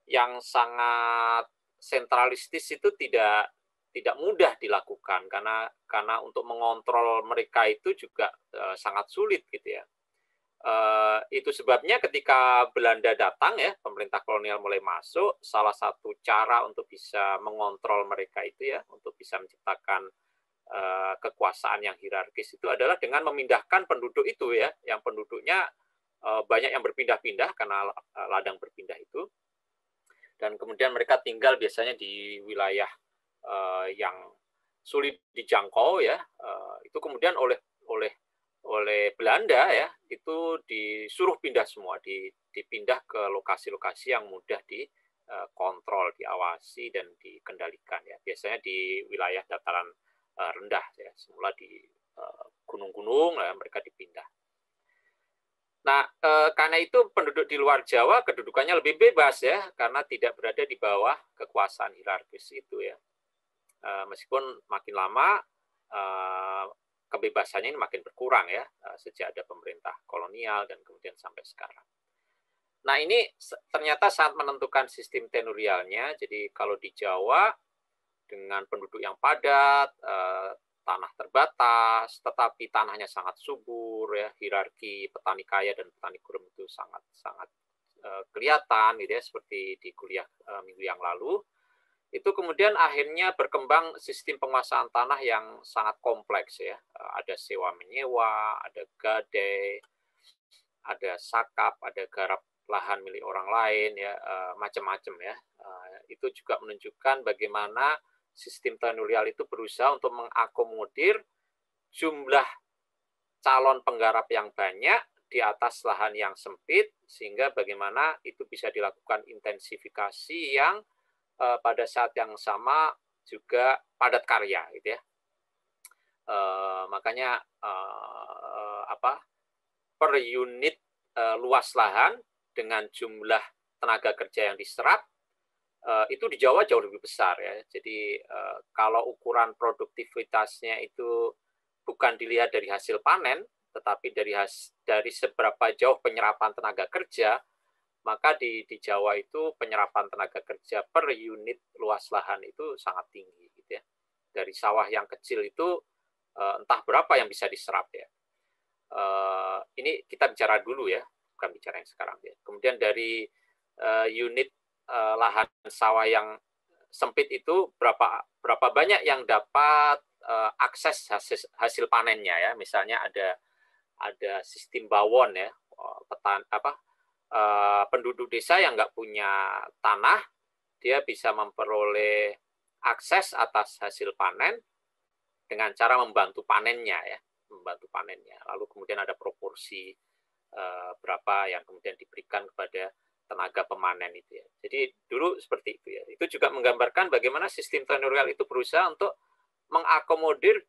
yang sangat sentralistis itu tidak mudah dilakukan, karena untuk mengontrol mereka itu juga sangat sulit gitu ya. Itu sebabnya ketika Belanda datang ya, pemerintah kolonial mulai masuk, salah satu cara untuk bisa mengontrol mereka itu ya, untuk bisa menciptakan kekuasaan yang hierarkis itu adalah dengan memindahkan penduduk itu ya, yang penduduknya banyak yang berpindah-pindah karena ladang berpindah itu, dan kemudian mereka tinggal biasanya di wilayah yang sulit dijangkau ya, itu kemudian oleh Belanda ya, itu disuruh pindah semua, dipindah ke lokasi-lokasi yang mudah dikontrol, diawasi dan dikendalikan ya, biasanya di wilayah dataran rendah ya, semula di gunung-gunung ya, mereka dipindah. Nah, karena itu penduduk di luar Jawa kedudukannya lebih bebas ya, karena tidak berada di bawah kekuasaan hierarkis itu ya. Meskipun makin lama kebebasannya ini makin berkurang ya, sejak ada pemerintah kolonial dan kemudian sampai sekarang. Nah, ini ternyata sangat menentukan sistem tenurialnya. Jadi kalau di Jawa dengan penduduk yang padat, tanah terbatas, tetapi tanahnya sangat subur ya, hierarki petani kaya dan petani gurem itu sangat kelihatan gitu ya, seperti di kuliah minggu yang lalu. Itu kemudian akhirnya berkembang sistem penguasaan tanah yang sangat kompleks ya. Ada sewa menyewa, ada gade, ada sakap, ada garap lahan milik orang lain ya, macam-macam ya. Itu juga menunjukkan bagaimana sistem tenurial itu berusaha untuk mengakomodir jumlah calon penggarap yang banyak di atas lahan yang sempit, sehingga bagaimana itu bisa dilakukan intensifikasi yang pada saat yang sama juga padat karya gitu ya. Makanya per unit luas lahan dengan jumlah tenaga kerja yang diserap itu di Jawa jauh lebih besar ya. Jadi kalau ukuran produktivitasnya itu bukan dilihat dari hasil panen, tetapi dari seberapa jauh penyerapan tenaga kerja, maka di Jawa itu penyerapan tenaga kerja per unit luas lahan itu sangat tinggi gitu ya. Dari sawah yang kecil itu entah berapa yang bisa diserap ya. Ini kita bicara dulu ya, bukan bicara yang sekarang ya. Kemudian dari unit lahan sawah yang sempit itu berapa banyak yang dapat akses hasil panennya ya. Misalnya ada sistem bawon ya, penduduk desa yang nggak punya tanah, dia bisa memperoleh akses atas hasil panen dengan cara membantu panennya ya, Lalu kemudian ada proporsi berapa yang kemudian diberikan kepada tenaga pemanen itu ya. Jadi dulu seperti itu ya. Itu juga menggambarkan bagaimana sistem tenurial itu berusaha untuk mengakomodir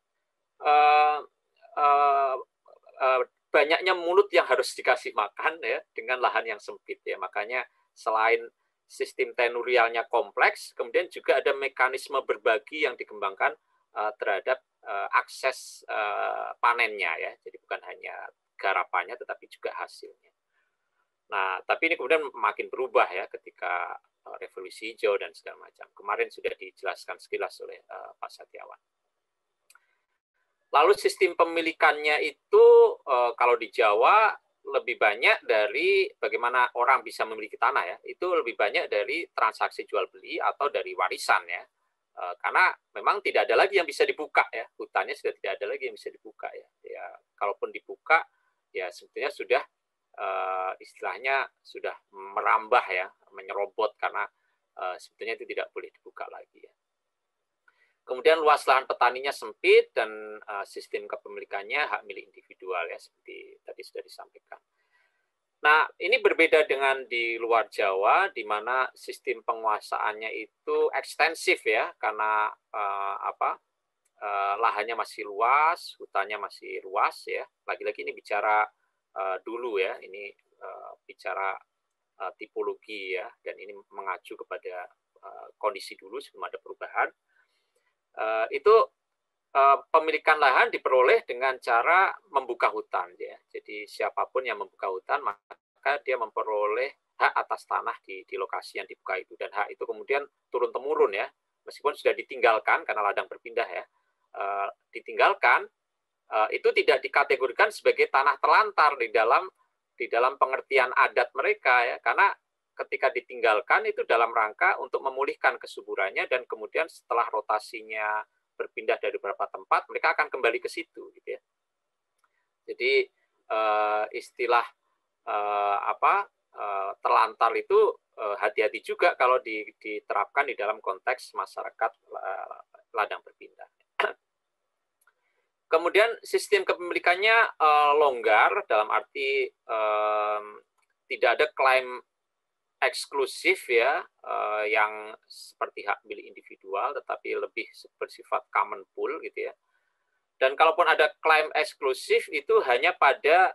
banyaknya mulut yang harus dikasih makan ya, dengan lahan yang sempit ya. Makanya selain sistem tenurialnya kompleks, kemudian juga ada mekanisme berbagi yang dikembangkan terhadap akses panennya ya. Jadi bukan hanya garapannya tetapi juga hasilnya. Nah, tapi ini kemudian makin berubah ya ketika revolusi hijau dan segala macam. Kemarin sudah dijelaskan sekilas oleh Pak Satyawan. Lalu sistem pemilikannya itu kalau di Jawa lebih banyak dari bagaimana orang bisa memiliki tanah ya, itu lebih banyak dari transaksi jual beli atau dari warisan ya. Karena memang tidak ada lagi yang bisa dibuka ya, hutannya sudah tidak ada lagi yang bisa dibuka ya. Ya kalaupun dibuka ya sebetulnya sudah istilahnya sudah merambah ya, menyerobot karena sebetulnya itu tidak boleh dibuka lagi ya. Kemudian luas lahan petaninya sempit dan sistem kepemilikannya hak milik individual ya, seperti tadi sudah disampaikan. Nah, ini berbeda dengan di luar Jawa, di mana sistem penguasaannya itu ekstensif ya, karena lahannya masih luas, hutannya masih luas ya. Lagi-lagi ini bicara dulu ya, ini bicara tipologi ya, dan ini mengacu kepada kondisi dulu sebelum ada perubahan. Itu pemilikan lahan diperoleh dengan cara membuka hutan ya. Jadi siapapun yang membuka hutan maka dia memperoleh hak atas tanah di lokasi yang dibuka itu, dan hak itu kemudian turun temurun ya, meskipun sudah ditinggalkan karena ladang berpindah ya, ditinggalkan itu tidak dikategorikan sebagai tanah terlantar di dalam pengertian adat mereka ya, karena ketika ditinggalkan itu dalam rangka untuk memulihkan kesuburannya, dan kemudian setelah rotasinya berpindah dari beberapa tempat, mereka akan kembali ke situ gitu ya. Jadi istilah terlantar itu hati-hati juga kalau diterapkan di dalam konteks masyarakat ladang berpindah. Kemudian sistem kepemilikannya longgar, dalam arti tidak ada klaim eksklusif ya, yang seperti hak milik individual, tetapi lebih bersifat common pool gitu ya. Dan kalaupun ada klaim eksklusif itu hanya pada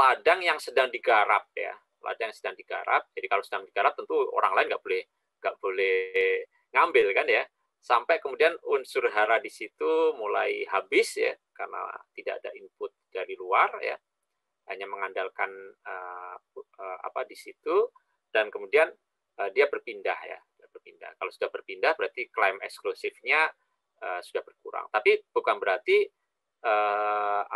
ladang yang sedang digarap ya, ladang yang sedang digarap. Jadi kalau sedang digarap tentu orang lain nggak boleh ngambil kan ya, sampai kemudian unsur hara di situ mulai habis ya, karena tidak ada input dari luar ya, hanya mengandalkan di situ. Dan kemudian dia berpindah ya, berpindah. Kalau sudah berpindah berarti klaim eksklusifnya sudah berkurang. Tapi bukan berarti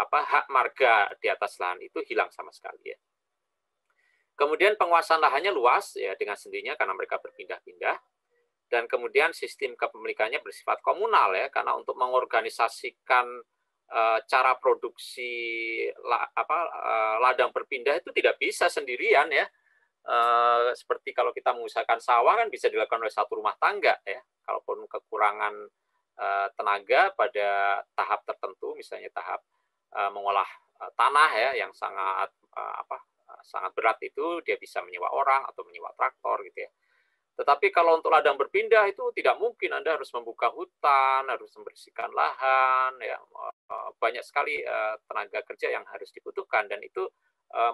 hak marga di atas lahan itu hilang sama sekali ya. Kemudian penguasaan lahannya luas ya dengan sendirinya karena mereka berpindah-pindah. Dan kemudian sistem kepemilikannya bersifat komunal ya, karena untuk mengorganisasikan cara produksi ladang berpindah itu tidak bisa sendirian ya. Seperti kalau kita mengusahakan sawah kan bisa dilakukan oleh satu rumah tangga ya. Kalaupun kekurangan tenaga pada tahap tertentu, misalnya tahap mengolah tanah ya yang sangat sangat berat, itu dia bisa menyewa orang atau menyewa traktor gitu ya. Tetapi kalau untuk ladang berpindah itu tidak mungkin, Anda harus membuka hutan, harus membersihkan lahan ya, banyak sekali tenaga kerja yang harus dibutuhkan, dan itu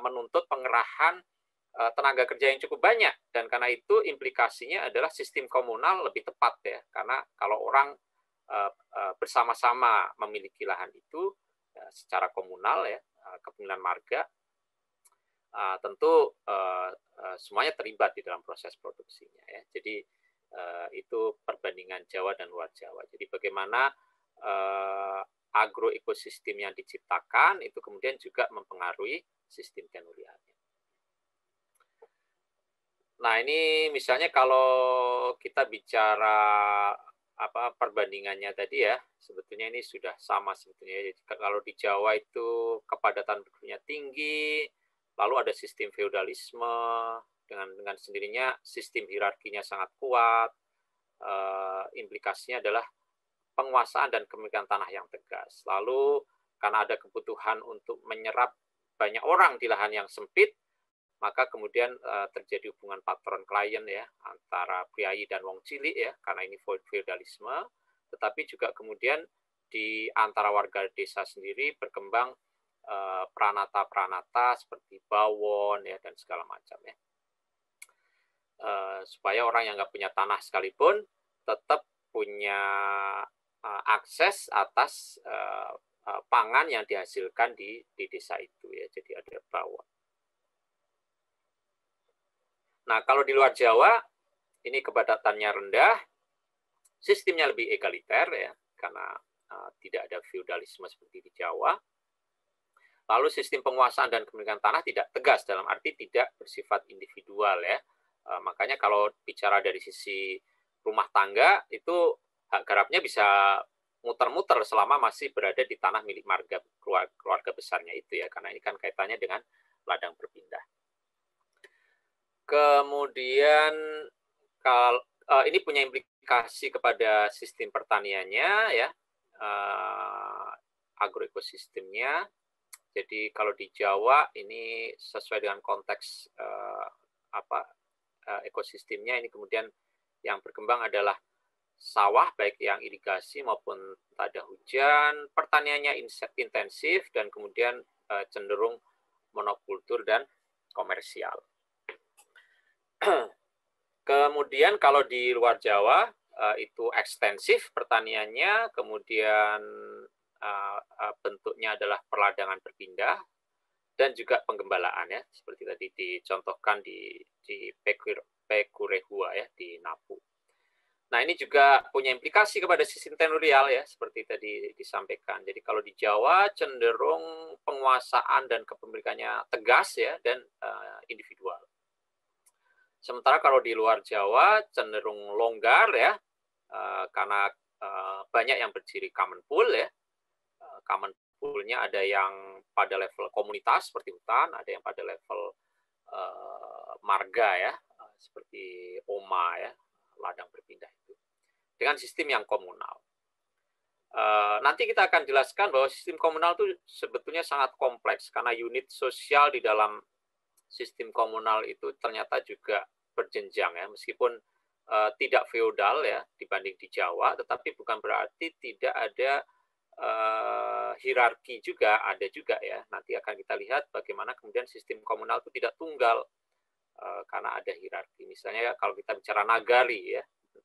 menuntut pengerahan tenaga kerja yang cukup banyak. Dan karena itu implikasinya adalah sistem komunal lebih tepat ya, karena kalau orang bersama-sama memiliki lahan itu secara komunal ya, kepemilikan marga, tentu semuanya terlibat di dalam proses produksinya ya. Jadi itu perbandingan Jawa dan luar Jawa. Jadi bagaimana agroekosistem yang diciptakan itu kemudian juga mempengaruhi sistem tenurialnya. Nah, ini misalnya kalau kita bicara perbandingannya tadi ya, sebetulnya ini sudah sama sebetulnya. Jadi kalau di Jawa itu kepadatan penduduknya tinggi, lalu ada sistem feodalisme dengan sendirinya sistem hierarkinya sangat kuat. Implikasinya adalah penguasaan dan kepemilikan tanah yang tegas. Lalu karena ada kebutuhan untuk menyerap banyak orang di lahan yang sempit, maka kemudian terjadi hubungan patron klien ya antara priayi dan wong cilik ya, karena ini feodalisme. Tetapi juga kemudian di antara warga desa sendiri berkembang pranata-pranata seperti bawon ya dan segala macam ya, supaya orang yang nggak punya tanah sekalipun tetap punya akses atas pangan yang dihasilkan di desa itu ya. Jadi ada bawon. Nah, kalau di luar Jawa, ini kepadatannya rendah, sistemnya lebih egaliter ya, karena tidak ada feodalisme seperti di Jawa. Lalu sistem penguasaan dan kepemilikan tanah tidak tegas, dalam arti tidak bersifat individual ya. Makanya kalau bicara dari sisi rumah tangga itu hak garapnya bisa muter-muter selama masih berada di tanah milik marga keluarga besarnya itu ya, karena ini kan kaitannya dengan ladang berpindah. Kemudian ini punya implikasi kepada sistem pertaniannya ya, agroekosistemnya. Jadi kalau di Jawa ini sesuai dengan konteks ekosistemnya, ini kemudian yang berkembang adalah sawah, baik yang irigasi maupun tak ada hujan, pertaniannya intensif, dan kemudian cenderung monokultur dan komersial. Kemudian kalau di luar Jawa itu ekstensif pertaniannya, kemudian bentuknya adalah perladangan berpindah, dan juga penggembalaan ya, seperti tadi dicontohkan di Pekurehua ya, di Napu. Nah, ini juga punya implikasi kepada sistem tenurial ya, seperti tadi disampaikan. Jadi kalau di Jawa cenderung penguasaan dan kepemilikannya tegas ya, dan individual. Sementara kalau di luar Jawa cenderung longgar ya, karena banyak yang berdiri common pool ya. Common pool-nya ada yang pada level komunitas seperti hutan, ada yang pada level marga ya, seperti OMA ya, ladang berpindah itu, dengan sistem yang komunal. Nanti kita akan jelaskan bahwa sistem komunal itu sebetulnya sangat kompleks, karena unit sosial di dalam sistem komunal itu ternyata juga berjenjang ya, meskipun tidak feodal ya dibanding di Jawa, tetapi bukan berarti tidak ada hierarki juga, ada juga ya. Nanti akan kita lihat bagaimana kemudian sistem komunal itu tidak tunggal, karena ada hierarki. Misalnya kalau kita bicara nagari ya,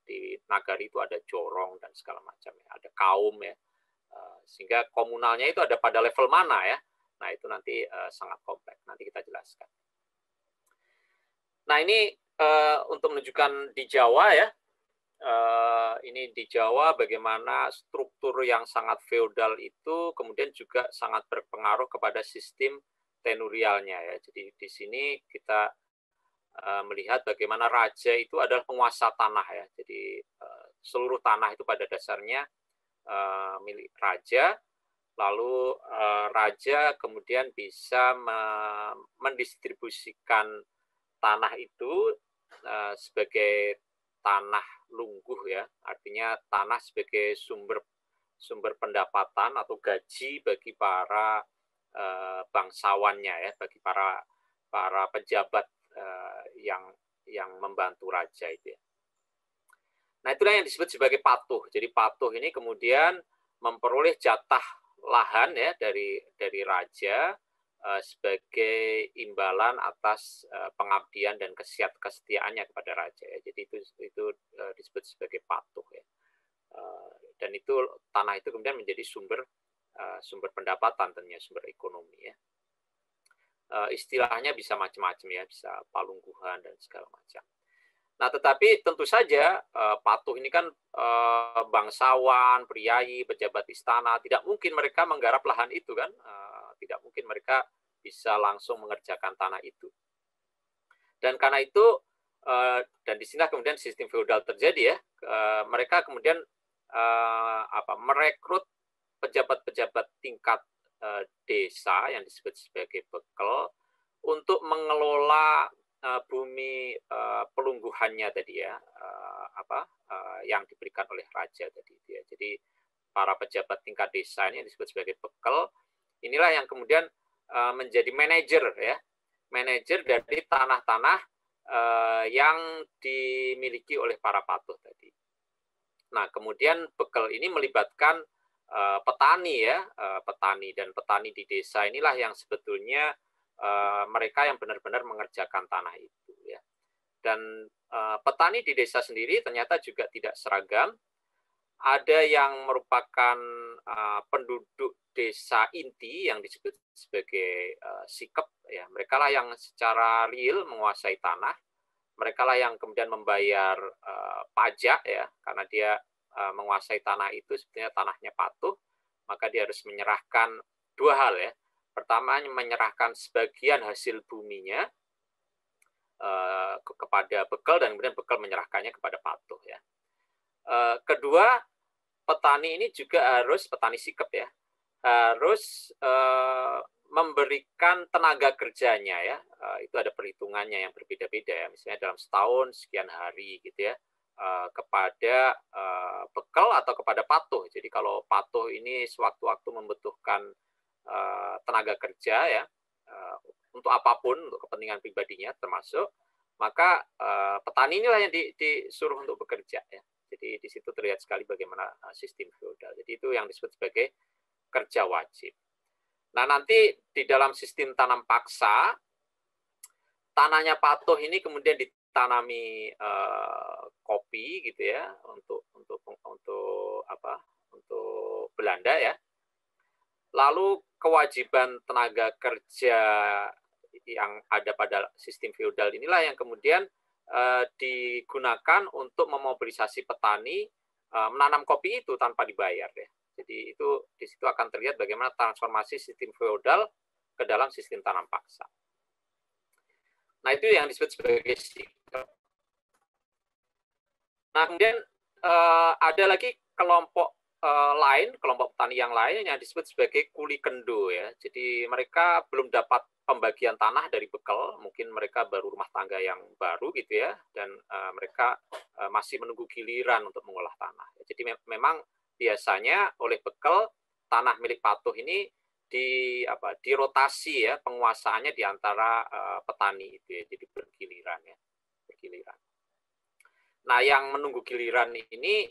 di nagari itu ada jorong dan segala macam ya, ada kaum ya, sehingga komunalnya itu ada pada level mana ya. Nah itu nanti sangat kompleks, nanti kita jelaskan. Nah ini untuk menunjukkan di Jawa ya, ini di Jawa bagaimana struktur yang sangat feodal itu kemudian juga sangat berpengaruh kepada sistem tenurialnya ya. Jadi di sini kita melihat bagaimana raja itu adalah penguasa tanah ya. Jadi seluruh tanah itu pada dasarnya milik raja. Lalu raja kemudian bisa mendistribusikan tanah itu sebagai tanah lungguh ya, artinya tanah sebagai sumber pendapatan atau gaji bagi para bangsawannya ya, bagi para pejabat yang membantu raja itu ya. Nah itulah yang disebut sebagai patuh. Jadi patuh ini kemudian memperoleh jatah lahan ya dari raja sebagai imbalan atas pengabdian dan kesetiaannya kepada raja ya. Jadi itu disebut sebagai patuh ya. Dan itu tanah itu kemudian menjadi sumber pendapatan, tentunya sumber ekonomi ya. Istilahnya bisa macam-macam ya, bisa palungguhan dan segala macam. Nah, tetapi tentu saja patuh ini kan bangsawan, priayi, pejabat istana, tidak mungkin mereka menggarap lahan itu kan, tidak mungkin mereka bisa langsung mengerjakan tanah itu. Dan karena itu, dan di sini kemudian sistem feodal terjadi ya, mereka kemudian merekrut pejabat-pejabat tingkat desa yang disebut sebagai bekel untuk mengelola bumi pelungguhannya tadi ya, yang diberikan oleh raja tadi ya. Jadi para pejabat tingkat desa ini yang disebut sebagai bekel, inilah yang kemudian menjadi manajer ya, manajer dari tanah-tanah yang dimiliki oleh para patuh tadi. Nah kemudian bekel ini melibatkan petani ya, petani, dan petani di desa inilah yang sebetulnya mereka yang benar-benar mengerjakan tanah itu ya. Dan petani di desa sendiri ternyata juga tidak seragam. Ada yang merupakan penduduk desa inti yang disebut sebagai sikep ya. Mereka lah yang secara real menguasai tanah. Mereka lah yang kemudian membayar pajak ya, karena dia menguasai tanah itu sebetulnya tanahnya patuh, maka dia harus menyerahkan dua hal ya. Pertama, menyerahkan sebagian hasil buminya kepada begal dan kemudian begal menyerahkannya kepada patuh ya. Kedua, petani ini juga harus, petani sikep ya, harus memberikan tenaga kerjanya ya, itu ada perhitungannya yang berbeda-beda ya, misalnya dalam setahun sekian hari gitu ya, kepada begal atau kepada patuh. Jadi kalau patuh ini sewaktu-waktu membutuhkan tenaga kerja ya, untuk apapun, untuk kepentingan pribadinya termasuk, maka petani inilah yang disuruh untuk bekerja ya. Jadi di situ terlihat sekali bagaimana sistem feodal. Jadi itu yang disebut sebagai kerja wajib. Nah, nanti di dalam sistem tanam paksa, tanahnya patuh ini kemudian ditanami kopi gitu ya, untuk Belanda ya. Lalu kewajiban tenaga kerja yang ada pada sistem feodal inilah yang kemudian digunakan untuk memobilisasi petani menanam kopi itu tanpa dibayar ya. Jadi itu di situ akan terlihat bagaimana transformasi sistem feodal ke dalam sistem tanam paksa. Nah, itu yang disebut sebagai sikep. Nah, kemudian ada lagi kelompok lain, kelompok petani yang lain yang disebut sebagai kuli kendo ya. Jadi mereka belum dapat pembagian tanah dari begal, mungkin mereka baru rumah tangga yang baru gitu ya, dan mereka masih menunggu giliran untuk mengolah tanah. Jadi memang biasanya oleh begal tanah milik patuh ini dirotasi ya, penguasaannya di antara petani itu ya, jadi bergiliran ya, bergiliran. Nah, yang menunggu giliran ini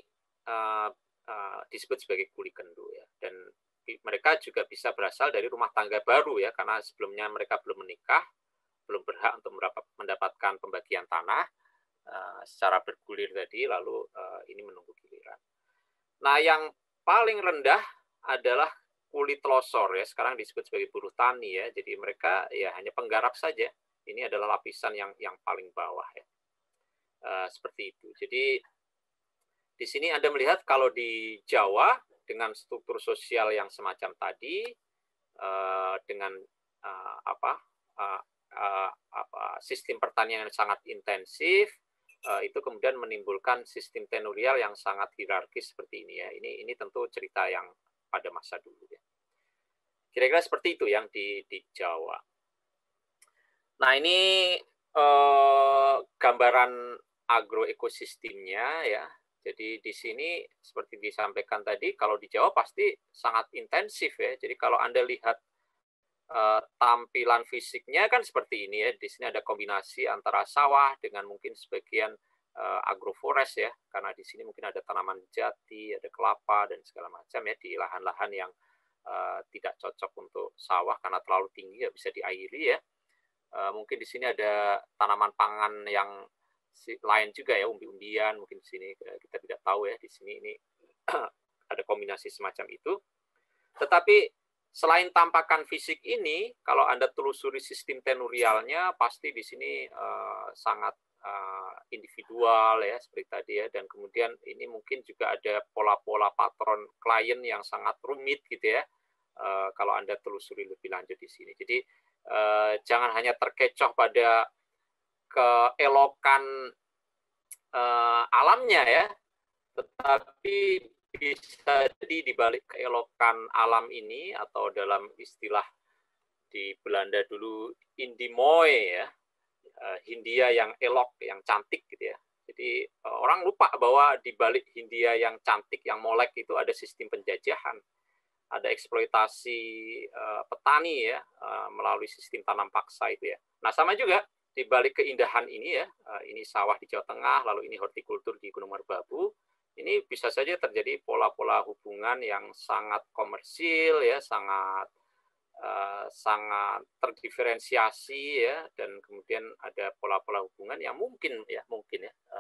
disebut sebagai kuli kendo ya, dan mereka juga bisa berasal dari rumah tangga baru ya, karena sebelumnya mereka belum menikah, belum berhak untuk mendapatkan pembagian tanah secara bergulir tadi, lalu ini menunggu giliran. Nah, yang paling rendah adalah kuli telosor ya, sekarang disebut sebagai buruh tani ya, jadi mereka ya hanya penggarap saja. Ini adalah lapisan yang paling bawah ya, seperti itu. Jadi di sini Anda melihat kalau di Jawa dengan struktur sosial yang semacam tadi, dengan sistem pertanian yang sangat intensif, itu kemudian menimbulkan sistem tenurial yang sangat hierarkis seperti ini ya. Ini tentu cerita yang pada masa dulu ya. Kira-kira seperti itu yang di Jawa. Nah, ini gambaran agroekosistemnya ya. Jadi di sini seperti disampaikan tadi, kalau di Jawa pasti sangat intensif ya. Jadi kalau Anda lihat tampilan fisiknya kan seperti ini ya. Di sini ada kombinasi antara sawah dengan mungkin sebagian agroforest ya. Karena di sini mungkin ada tanaman jati, ada kelapa dan segala macam ya, di lahan-lahan yang tidak cocok untuk sawah karena terlalu tinggi, ya bisa diairi ya. Mungkin di sini ada tanaman pangan yang lain juga ya, umbi-umbian mungkin di sini kita tidak tahu ya, di sini ini ada kombinasi semacam itu. Tetapi selain tampakan fisik ini, kalau Anda telusuri sistem tenurialnya, pasti di sini sangat individual ya, seperti tadi ya, dan kemudian ini mungkin juga ada pola-pola patron klien yang sangat rumit gitu ya, kalau Anda telusuri lebih lanjut di sini. Jadi jangan hanya terkecoh pada keelokan alamnya ya, tetapi bisa jadi di balik keelokan alam ini, atau dalam istilah di Belanda dulu indimoe ya, Hindia yang elok, yang cantik gitu ya. Jadi orang lupa bahwa di balik Hindia yang cantik, yang molek itu ada sistem penjajahan, ada eksploitasi petani ya, melalui sistem tanam paksa itu ya. Nah, sama juga di balik keindahan ini ya, ini sawah di Jawa Tengah, lalu ini hortikultur di Gunung Merbabu, ini bisa saja terjadi pola-pola hubungan yang sangat komersil ya, sangat terdiferensiasi ya, dan kemudian ada pola-pola hubungan yang mungkin ya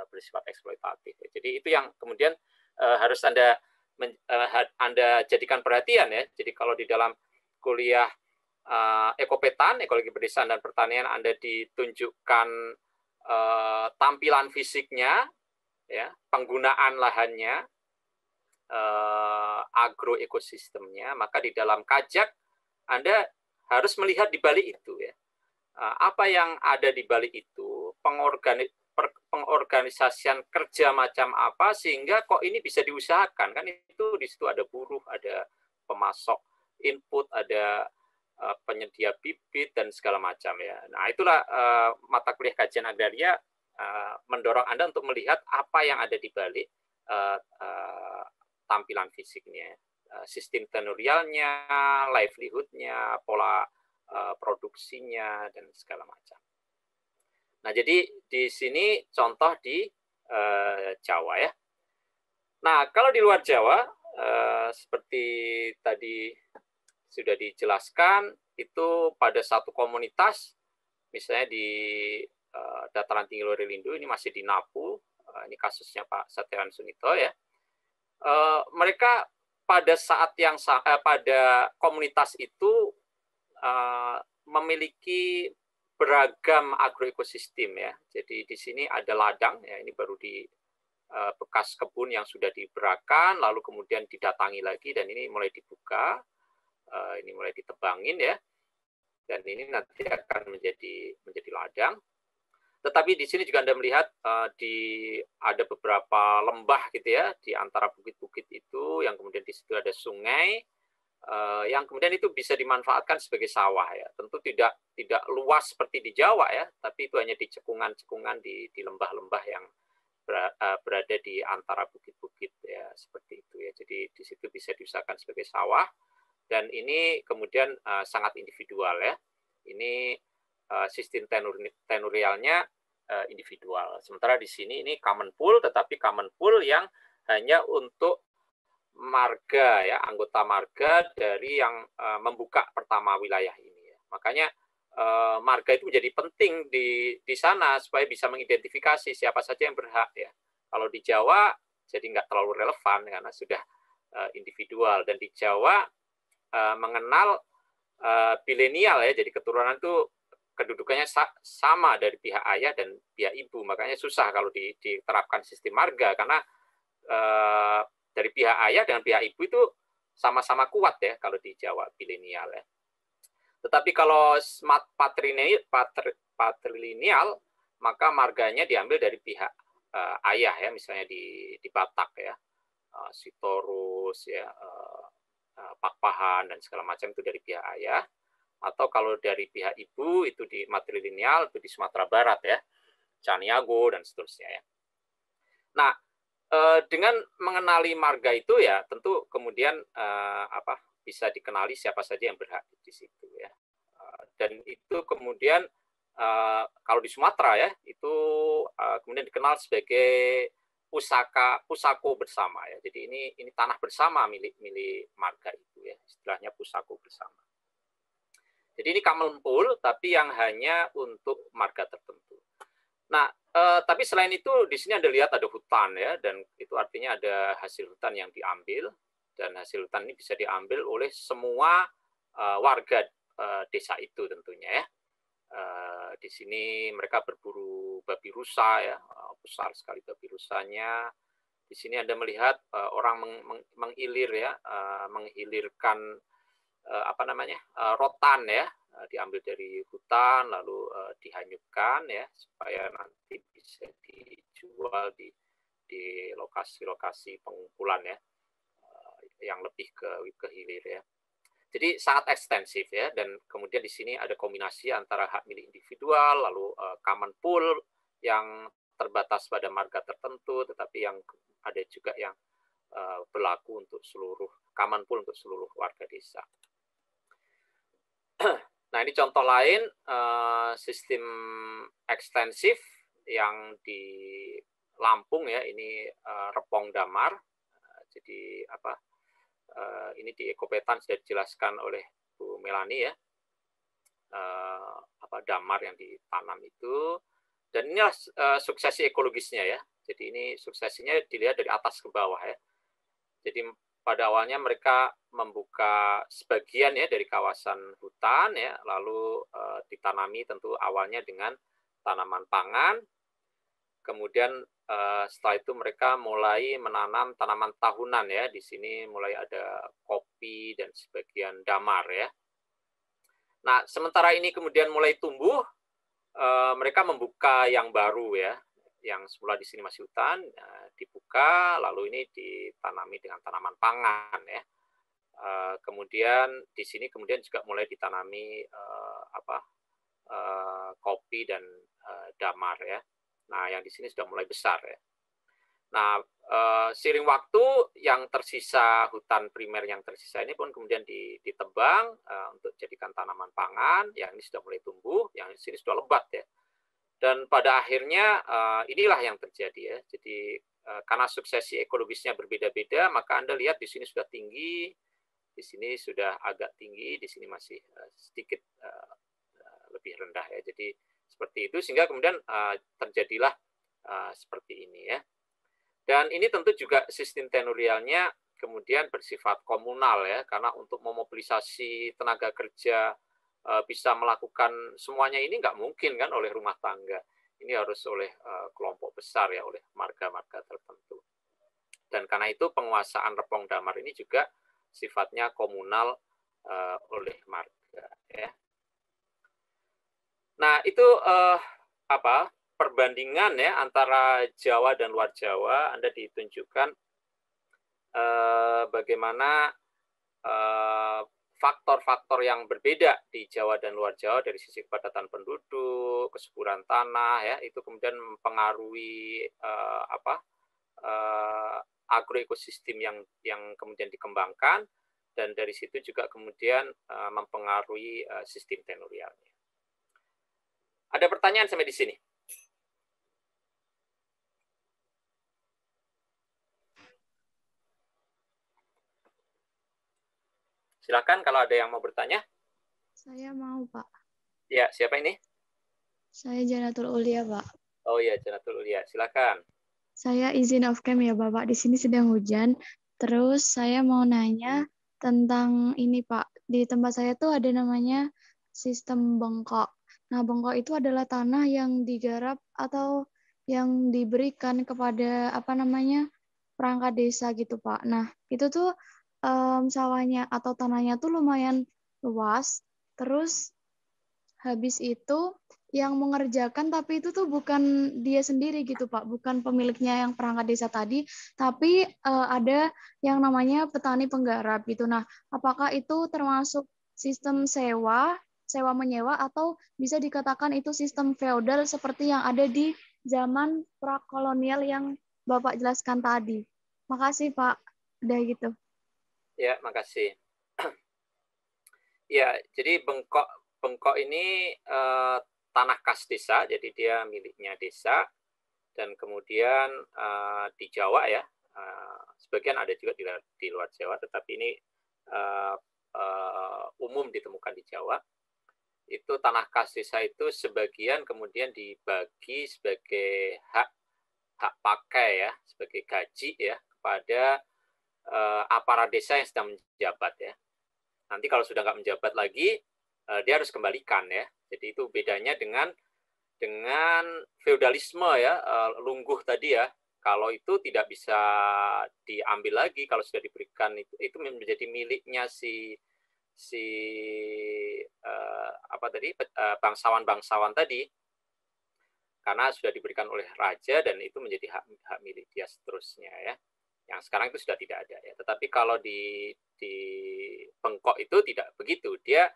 bersifat eksploitatif. Jadi itu yang kemudian harus Anda jadikan perhatian ya. Jadi kalau di dalam kuliah ekopetan, ekologi pedesaan dan pertanian, Anda ditunjukkan tampilan fisiknya ya, penggunaan lahannya, agroekosistemnya, maka di dalam kajak Anda harus melihat di balik itu ya. Apa yang ada di balik itu, pengorganisasian kerja macam apa sehingga kok ini bisa diusahakan, kan itu di situ ada buruh, ada pemasok input, ada penyedia bibit dan segala macam ya. Nah, itulah mata kuliah kajian agraria mendorong Anda untuk melihat apa yang ada di balik tampilan fisiknya, sistem tenurialnya, livelihood-nya, pola produksinya, dan segala macam. Nah, jadi di sini contoh di Jawa ya. Nah, kalau di luar Jawa, seperti tadi sudah dijelaskan, itu pada satu komunitas, misalnya di dataran tinggi Lorilindu, ini masih di Napu, ini kasusnya Pak Satriwan Sunito ya. Mereka pada saat yang pada komunitas itu memiliki beragam agroekosistem ya. Jadi di sini ada ladang ya, ini baru di bekas kebun yang sudah diberakan, lalu kemudian didatangi lagi dan ini mulai dibuka, ini mulai ditebangin ya, dan ini nanti akan menjadi ladang. Tetapi di sini juga Anda melihat ada beberapa lembah gitu ya di antara bukit-bukit itu, yang kemudian di situ ada sungai yang kemudian itu bisa dimanfaatkan sebagai sawah ya. Tentu tidak luas seperti di Jawa ya, tapi itu hanya di cekungan-cekungan di lembah-lembah yang berada di antara bukit-bukit ya, seperti itu ya. Jadi di situ bisa diusahakan sebagai sawah, dan ini kemudian sangat individual ya. Ini sistem tenurialnya individual. Sementara di sini ini common pool, tetapi common pool yang hanya untuk marga ya, anggota marga dari yang membuka pertama wilayah ini ya. Makanya marga itu menjadi penting di sana supaya bisa mengidentifikasi siapa saja yang berhak ya. Kalau di Jawa jadi nggak terlalu relevan karena sudah individual, dan di Jawa mengenal bilenial ya, jadi keturunan itu kedudukannya sama dari pihak ayah dan pihak ibu, makanya susah kalau diterapkan sistem marga karena dari pihak ayah dengan pihak ibu itu sama-sama kuat ya kalau di Jawa bilenial ya. Tetapi kalau smart patrilineal, maka marganya diambil dari pihak ayah ya, misalnya di Batak ya, Sitorus ya, Pakpahan dan segala macam itu dari pihak ayah. Atau kalau dari pihak ibu itu di matrilineal itu di Sumatera Barat ya, Caniago dan seterusnya ya. Nah, dengan mengenali marga itu ya tentu kemudian bisa dikenali siapa saja yang berhak di situ ya. Dan itu kemudian kalau di Sumatera ya itu kemudian dikenal sebagai pusako bersama ya. Jadi ini tanah bersama milik marga itu ya, istilahnya pusako bersama. Jadi ini common pool tapi yang hanya untuk marga tertentu. Nah, tapi selain itu di sini Anda lihat ada hutan ya, dan itu artinya ada hasil hutan yang diambil, dan hasil hutan ini bisa diambil oleh semua warga desa itu tentunya ya. Di sini mereka berburu babi rusa ya, besar sekali babi rusanya. Di sini Anda melihat orang mengilir ya, menghilirkan rotan ya, diambil dari hutan lalu dihanyutkan ya supaya nanti bisa dijual di lokasi-lokasi pengumpulan ya, yang lebih ke hilir ya. Jadi sangat ekstensif ya, dan kemudian di sini ada kombinasi antara hak milik individual lalu common pool yang terbatas pada marga tertentu, tetapi yang ada juga yang berlaku untuk seluruh common pool untuk seluruh warga desa. Nah, ini contoh lain sistem ekstensif yang di Lampung ya, ini Repong Damar. Jadi ini di Ekopetan sudah dijelaskan oleh Bu Melani ya, damar yang ditanam itu, dan inilah suksesi ekologisnya ya. Jadi ini suksesinya dilihat dari atas ke bawah ya. Jadi pada awalnya mereka membuka sebagian ya dari kawasan hutan ya, lalu ditanami tentu awalnya dengan tanaman pangan. Kemudian setelah itu mereka mulai menanam tanaman tahunan ya. Di sini mulai ada kopi dan sebagian damar ya. Nah, sementara ini kemudian mulai tumbuh, mereka membuka yang baru ya, yang semula di sini masih hutan, dibuka, lalu ini ditanami dengan tanaman pangan ya. Kemudian di sini kemudian juga mulai ditanami kopi dan damar ya. Nah, yang di sini sudah mulai besar ya. Nah, seiring waktu yang tersisa, hutan primer yang tersisa ini pun kemudian ditebang untuk jadikan tanaman pangan. Yang ini sudah mulai tumbuh, yang di sini sudah lebat ya. Dan pada akhirnya inilah yang terjadi ya. Jadi karena suksesi ekologisnya berbeda-beda, maka Anda lihat di sini sudah tinggi, di sini sudah agak tinggi, di sini masih sedikit lebih rendah ya. Jadi seperti itu sehingga kemudian terjadilah seperti ini ya. Dan ini tentu juga sistem tenurialnya kemudian bersifat komunal ya, karena untuk memobilisasi tenaga kerja bisa melakukan semuanya ini nggak mungkin kan oleh rumah tangga. Ini harus oleh kelompok besar ya, oleh marga-marga tertentu. Dan karena itu penguasaan Repong Damar ini juga sifatnya komunal oleh marga ya. Nah, itu perbandingan ya antara Jawa dan luar Jawa. Anda ditunjukkan bagaimana faktor-faktor yang berbeda di Jawa dan luar Jawa dari sisi kepadatan penduduk, kesuburan tanah ya, itu kemudian mempengaruhi agroekosistem yang kemudian dikembangkan, dan dari situ juga kemudian mempengaruhi sistem tenurialnya. Ada pertanyaan sampai di sini? Silakan kalau ada yang mau bertanya. Saya mau, Pak. Ya, siapa ini? Saya Janatul Ulia, Pak. Oh ya, Janatul Ulia. Silakan. Saya izin off cam ya, Bapak. Di sini sedang hujan. Terus saya mau nanya tentang ini, Pak. Di tempat saya tuh ada namanya sistem bengkok. Nah, bengkok itu adalah tanah yang digarap atau yang diberikan kepada perangkat desa gitu, Pak. Nah, itu tuh sawahnya atau tanahnya tuh lumayan luas. Terus habis itu yang mengerjakan, tapi itu tuh bukan dia sendiri gitu Pak, bukan pemiliknya yang perangkat desa tadi, tapi ada yang namanya petani penggarap gitu. Nah, apakah itu termasuk sistem sewa menyewa, atau bisa dikatakan itu sistem feodal seperti yang ada di zaman prakolonial yang Bapak jelaskan tadi? Makasih Pak, udah gitu. Ya, makasih. Ya, jadi bengkok ini tanah kas desa, jadi dia miliknya desa, dan kemudian di Jawa ya, sebagian ada juga di luar Jawa, tetapi ini umum ditemukan di Jawa. Itu tanah kas desa itu sebagian kemudian dibagi sebagai hak pakai ya, sebagai gaji ya kepada aparat desa yang sedang menjabat ya. Nanti kalau sudah nggak menjabat lagi, dia harus kembalikan ya. Jadi itu bedanya dengan feodalisme ya, lungguh tadi ya. Kalau itu tidak bisa diambil lagi, kalau sudah diberikan itu menjadi miliknya bangsawan tadi, karena sudah diberikan oleh raja dan itu menjadi hak milik dia seterusnya ya. Yang sekarang itu sudah tidak ada ya. Tetapi kalau di Bengkok itu tidak begitu. Dia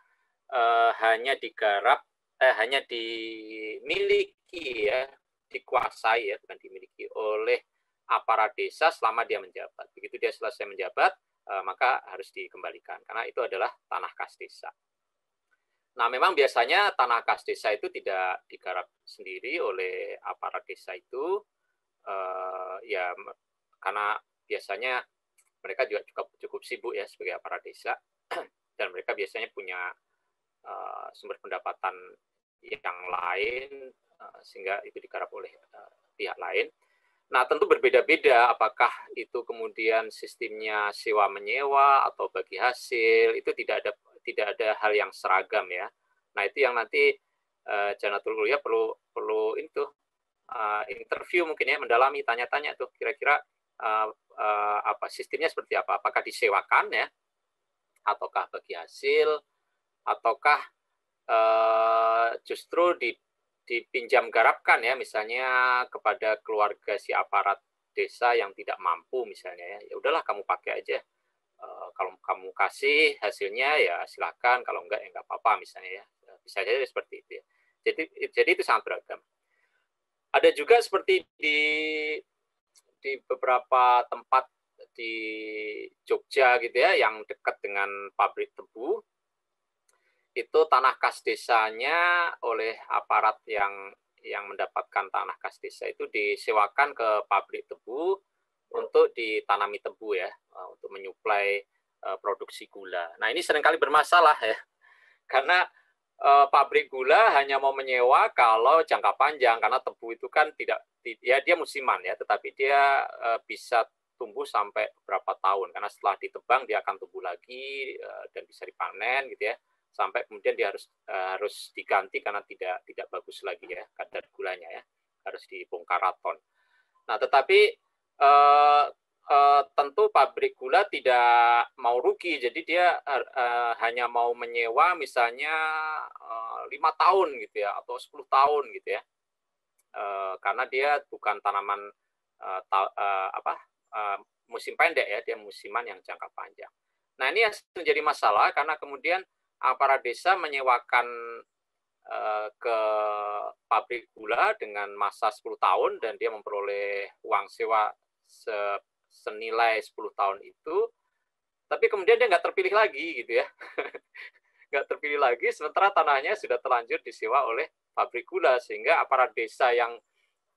hanya digarap, hanya dimiliki ya, dikuasai ya, bukan dimiliki oleh aparat desa selama dia menjabat. Begitu dia selesai menjabat, maka harus dikembalikan karena itu adalah tanah kas desa. Nah, memang biasanya tanah kas desa itu tidak digarap sendiri oleh aparat desa itu, ya karena biasanya mereka juga cukup sibuk ya sebagai aparat desa, dan mereka biasanya punya sumber pendapatan yang lain, sehingga itu digarap oleh pihak lain. Nah, tentu berbeda-beda apakah itu kemudian sistemnya sewa menyewa atau bagi hasil, itu tidak ada hal yang seragam ya. Nah, itu yang nanti Janatul Ulia perlu itu interview mungkin ya, mendalami, tanya-tanya tuh kira-kira apa sistemnya seperti apa? Apakah disewakan ya, ataukah bagi hasil, ataukah justru dipinjam garapkan ya, misalnya kepada keluarga si aparat desa yang tidak mampu misalnya ya, ya udahlah kamu pakai aja. Kalau kamu kasih hasilnya ya silakan, kalau enggak ya enggak apa-apa misalnya ya, bisa saja seperti itu ya. Jadi itu sangat beragam. Ada juga seperti di beberapa tempat di Jogja gitu ya, yang dekat dengan pabrik tebu, itu tanah kas desanya oleh aparat yang mendapatkan tanah kas desa itu disewakan ke pabrik tebu untuk ditanami tebu ya, untuk menyuplai produksi gula. Nah ini seringkali bermasalah ya, karena pabrik gula hanya mau menyewa kalau jangka panjang, karena tebu itu kan dia musiman ya, tetapi dia bisa tumbuh sampai beberapa tahun, karena setelah ditebang dia akan tumbuh lagi dan bisa dipanen gitu ya, sampai kemudian dia harus diganti karena tidak bagus lagi ya kadar gulanya ya, harus dibongkar raton. Nah tetapi tentu pabrik gula tidak mau rugi, jadi dia hanya mau menyewa misalnya 5 tahun gitu ya, atau 10 tahun gitu ya, karena dia bukan tanaman musim pendek ya, dia musiman yang jangka panjang. Nah ini yang menjadi masalah, karena kemudian aparat desa menyewakan ke pabrik gula dengan masa 10 tahun dan dia memperoleh uang sewa senilai 10 tahun itu, tapi kemudian dia nggak terpilih lagi gitu ya. Nggak terpilih lagi, sementara tanahnya sudah terlanjur disewa oleh pabrik gula, sehingga aparat desa yang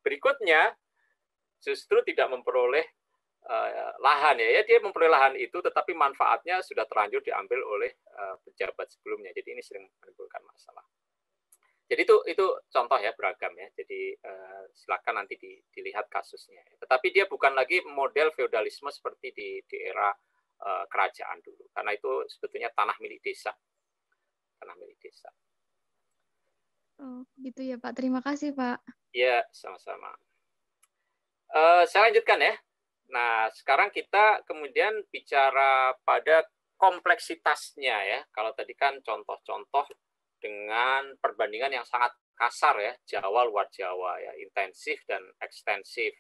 berikutnya justru tidak memperoleh lahan ya, dia memperoleh lahan itu, tetapi manfaatnya sudah terlanjur diambil oleh pejabat sebelumnya. Jadi ini sering menimbulkan masalah. Jadi itu contoh ya, beragam ya. Jadi silakan nanti dilihat kasusnya. Tetapi dia bukan lagi model feodalisme seperti di era kerajaan dulu, karena itu sebetulnya tanah milik desa. Tanah milik desa. Oh, gitu ya Pak. Terima kasih Pak. Ya, sama-sama. Saya lanjutkan ya. Nah, sekarang kita kemudian bicara pada kompleksitasnya ya. Kalau tadi kan contoh-contoh dengan perbandingan yang sangat kasar ya, Jawa luar Jawa ya, intensif dan ekstensif,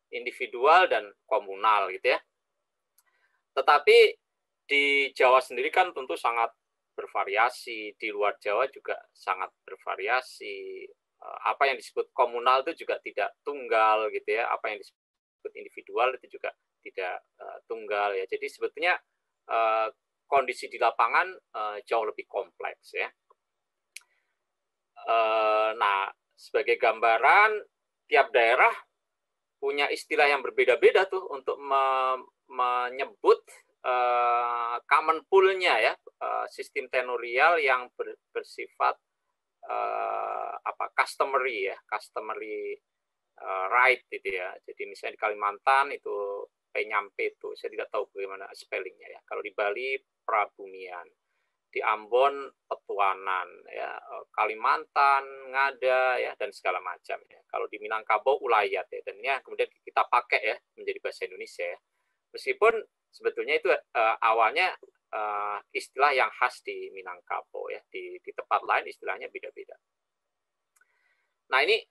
individual dan komunal gitu ya. Tetapi di Jawa sendiri kan tentu sangat bervariasi, di luar Jawa juga sangat bervariasi. Apa yang disebut komunal itu juga tidak tunggal gitu ya, apa yang disebut individual itu juga tidak tunggal ya. Jadi sebetulnya kondisi di lapangan jauh lebih kompleks ya. Nah, sebagai gambaran, tiap daerah punya istilah yang berbeda-beda tuh untuk menyebut common pool-nya ya, sistem tenurial yang bersifat customary ya, customary right gitu ya. Jadi misalnya di Kalimantan itu penyampe itu, saya tidak tahu bagaimana spellingnya ya. Kalau di Bali prabumian, di Ambon petuanan ya, Kalimantan ngada ya, dan segala macam ya. Kalau di Minangkabau ulayat ya, dan ini kemudian kita pakai ya menjadi bahasa Indonesia ya. Meskipun sebetulnya itu awalnya istilah yang khas di Minangkabau ya, di tempat lain istilahnya beda-beda. Nah ini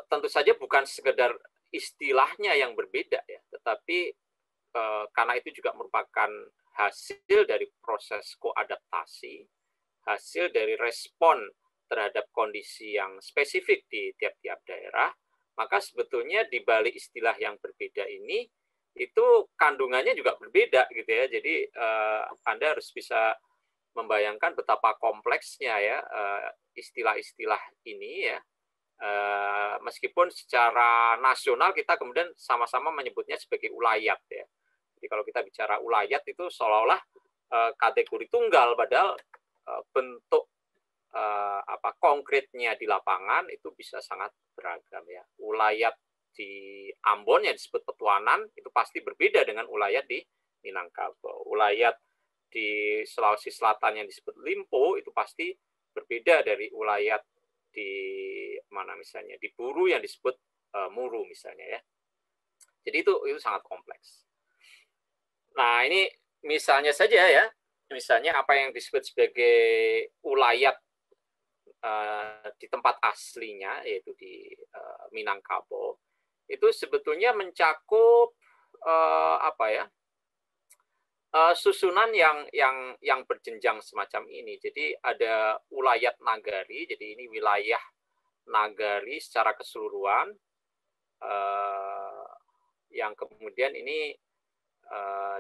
tentu saja bukan sekedar istilahnya yang berbeda ya, tetapi karena itu juga merupakan hasil dari proses koadaptasi, hasil dari respon terhadap kondisi yang spesifik di tiap-tiap daerah, maka sebetulnya di balik istilah yang berbeda ini itu kandungannya juga berbeda gitu ya. Jadi Anda harus bisa membayangkan betapa kompleksnya ya istilah-istilah ini ya. Meskipun secara nasional kita kemudian sama-sama menyebutnya sebagai ulayat ya. Jadi kalau kita bicara ulayat itu seolah-olah kategori tunggal, padahal bentuk konkretnya di lapangan itu bisa sangat beragam ya. Ulayat di Ambon yang disebut petuanan itu pasti berbeda dengan ulayat di Minangkabau. Ulayat di Sulawesi Selatan yang disebut Limpo itu pasti berbeda dari ulayat di mana misalnya di Buru yang disebut Muru misalnya ya. Jadi itu sangat kompleks. Nah ini misalnya saja ya, misalnya apa yang disebut sebagai ulayat di tempat aslinya yaitu di Minangkabau itu sebetulnya mencakup apa ya, susunan yang berjenjang semacam ini. Jadi ada ulayat nagari, jadi ini wilayah nagari secara keseluruhan, yang kemudian ini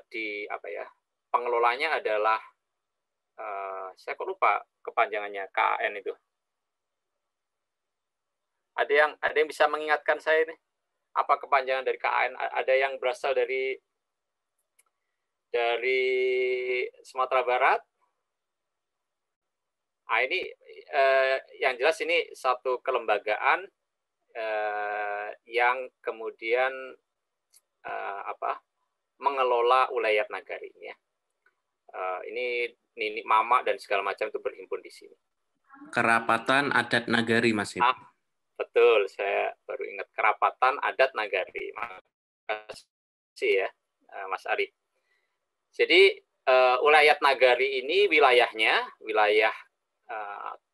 di apa ya, pengelolanya adalah saya kok lupa kepanjangannya, KAN itu. Ada yang bisa mengingatkan saya ini apa kepanjangan dari KAN? Ada yang berasal dari Sumatera Barat. Nah, ini yang jelas ini satu kelembagaan yang kemudian mengelola ulayat nagari ini ya. Ini Nini Mama dan segala macam itu berhimpun di sini. Kerapatan Adat Nagari, Mas. Betul, saya baru ingat Kerapatan Adat Nagari. Makasih ya, Mas Ari. Jadi ulayat nagari ini wilayahnya, wilayah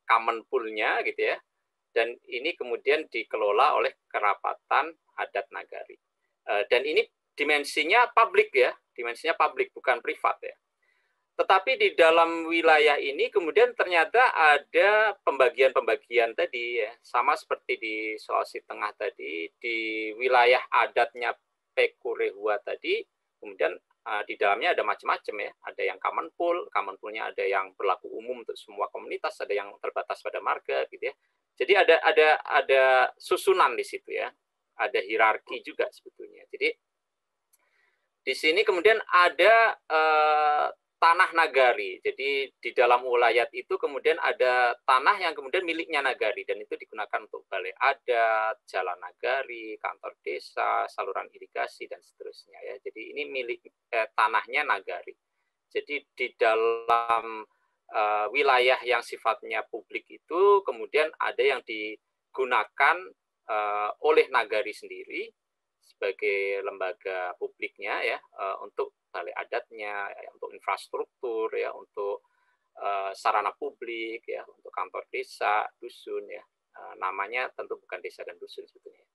common pool-nya gitu ya, dan ini kemudian dikelola oleh Kerapatan Adat Nagari. Dan ini dimensinya publik ya, dimensinya publik bukan privat ya. Tetapi di dalam wilayah ini kemudian ternyata ada pembagian-pembagian tadi ya, sama seperti di Sulawesi Tengah tadi, di wilayah adatnya Pekurehua tadi, kemudian di dalamnya ada macam-macam ya, ada yang common pool-nya ada yang berlaku umum untuk semua komunitas, ada yang terbatas pada marga gitu ya. Jadi ada susunan di situ ya, ada hierarki juga sebetulnya. Jadi di sini kemudian ada tanah nagari. Jadi di dalam ulayat itu kemudian ada tanah yang kemudian miliknya nagari dan itu digunakan untuk balai adat, jalan nagari, kantor desa, saluran irigasi dan seterusnya ya. Jadi ini milik tanahnya nagari. Jadi di dalam wilayah yang sifatnya publik itu kemudian ada yang digunakan oleh nagari sendiri sebagai lembaga publiknya ya, untuk balai adatnya, ya, untuk infrastruktur ya, untuk sarana publik ya, untuk kantor desa, dusun ya. Namanya tentu bukan desa dan dusun sebetulnya.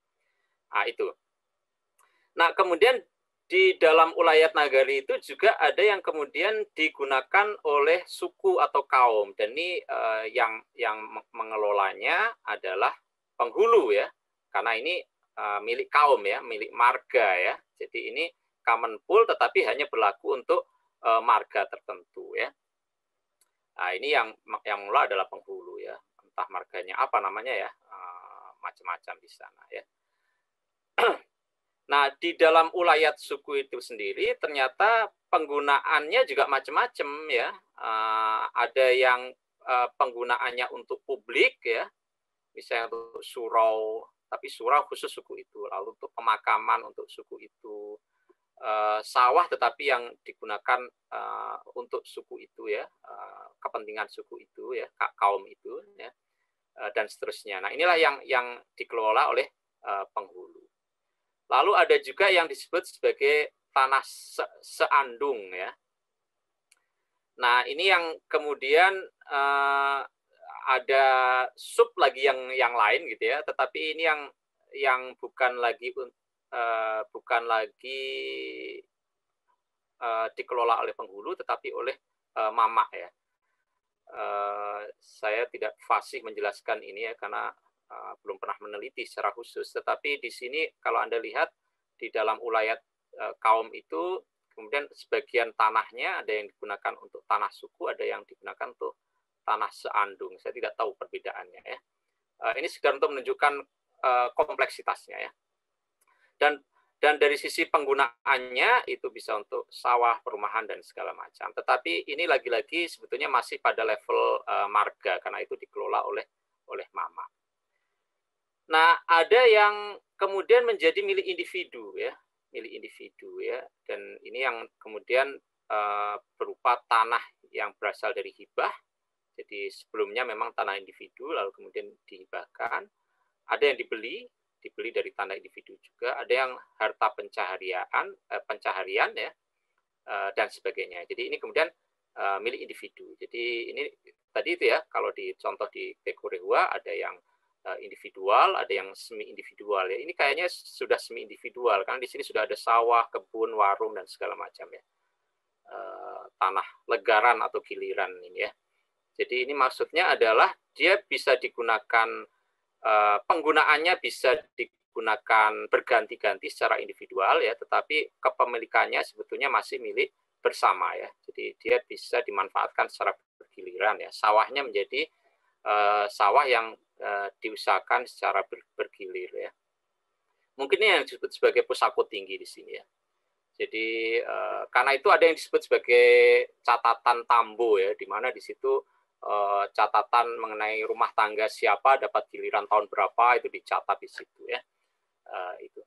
Nah, itu. Nah, kemudian di dalam ulayat nagari itu juga ada yang kemudian digunakan oleh suku atau kaum, dan ini yang mengelolanya adalah penghulu ya, karena ini milik kaum ya, milik marga ya. Jadi ini common pool tetapi hanya berlaku untuk marga tertentu ya. Nah, ini yang mula adalah penghulu ya. Entah marganya apa namanya ya, macam-macam di sana ya. Nah, di dalam ulayat suku itu sendiri ternyata penggunaannya juga macam-macam ya. Ada yang penggunaannya untuk publik ya, misalnya untuk surau, tapi surau khusus suku itu, lalu untuk pemakaman untuk suku itu, sawah tetapi yang digunakan untuk suku itu ya, kepentingan suku itu ya, kaum itu ya, dan seterusnya. Nah, inilah yang dikelola oleh penghulu. Lalu ada juga yang disebut sebagai tanah seandung ya. Nah, ini yang kemudian ada sub lagi yang lain gitu ya, tetapi ini yang bukan lagi dikelola oleh penghulu tetapi oleh mama ya. Saya tidak fasih menjelaskan ini ya karena belum pernah meneliti secara khusus, tetapi di sini kalau Anda lihat di dalam ulayat kaum itu kemudian sebagian tanahnya ada yang digunakan untuk tanah suku, ada yang digunakan untuk tanah seandung. Saya tidak tahu perbedaannya ya. Ini sekedar untuk menunjukkan kompleksitasnya ya. Dan dari sisi penggunaannya itu bisa untuk sawah, perumahan dan segala macam. Tetapi ini lagi-lagi sebetulnya masih pada level marga karena itu dikelola oleh mama. Nah, ada yang kemudian menjadi milik individu ya, dan ini yang kemudian berupa tanah yang berasal dari hibah. Jadi sebelumnya memang tanah individu lalu kemudian dihibahkan. Ada yang dibeli dari tanah individu juga, ada yang harta pencaharian ya, dan sebagainya. Jadi ini kemudian milik individu. Jadi ini tadi itu ya, kalau di contoh di Pekurehua ada yang individual, ada yang semi individual ya. Ini kayaknya sudah semi individual karena di sini sudah ada sawah, kebun, warung dan segala macam ya. Tanah legaran atau giliran ini ya. Jadi ini maksudnya adalah dia bisa digunakan, penggunaannya bisa digunakan berganti-ganti secara individual ya, tetapi kepemilikannya sebetulnya masih milik bersama ya. Jadi dia bisa dimanfaatkan secara bergiliran ya. Sawahnya menjadi sawah yang diusahakan secara bergilir ya. Mungkin ini yang disebut sebagai pusako tinggi di sini ya. Jadi karena itu ada yang disebut sebagai catatan tambo ya, di mana di situ catatan mengenai rumah tangga siapa dapat giliran tahun berapa itu dicatat di situ ya. Itu.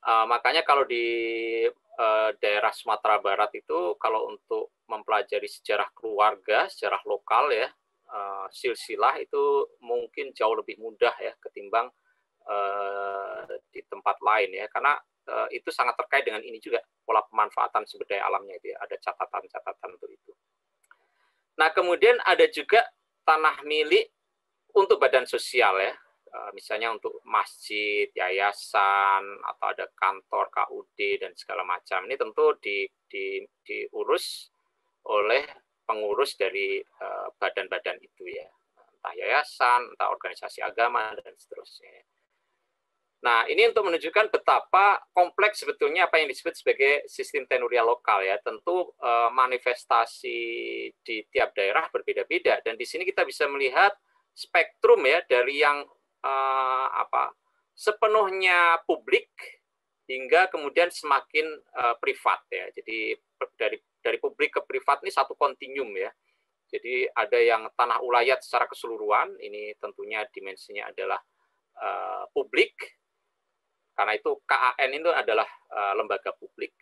Makanya kalau di daerah Sumatera Barat itu kalau untuk mempelajari sejarah keluarga, sejarah lokal ya, silsilah itu mungkin jauh lebih mudah ya ketimbang di tempat lain ya, karena itu sangat terkait dengan ini juga, pola pemanfaatan sumber daya alamnya itu ya, ada catatan-catatan untuk itu. Nah kemudian ada juga tanah milik untuk badan sosial ya, misalnya untuk masjid, yayasan, atau ada kantor KUD dan segala macam. Ini tentu diurus oleh pengurus dari badan-badan itu ya, entah yayasan, entah organisasi agama dan seterusnya. Nah, ini untuk menunjukkan betapa kompleks sebetulnya apa yang disebut sebagai sistem tenurial lokal ya. Tentu manifestasi di tiap daerah berbeda-beda, dan di sini kita bisa melihat spektrum ya dari yang sepenuhnya publik hingga kemudian semakin privat ya. Jadi dari publik ke privat ini satu kontinum ya. Jadi ada yang tanah ulayat secara keseluruhan, ini tentunya dimensinya adalah publik. Karena itu KAN itu adalah lembaga publik.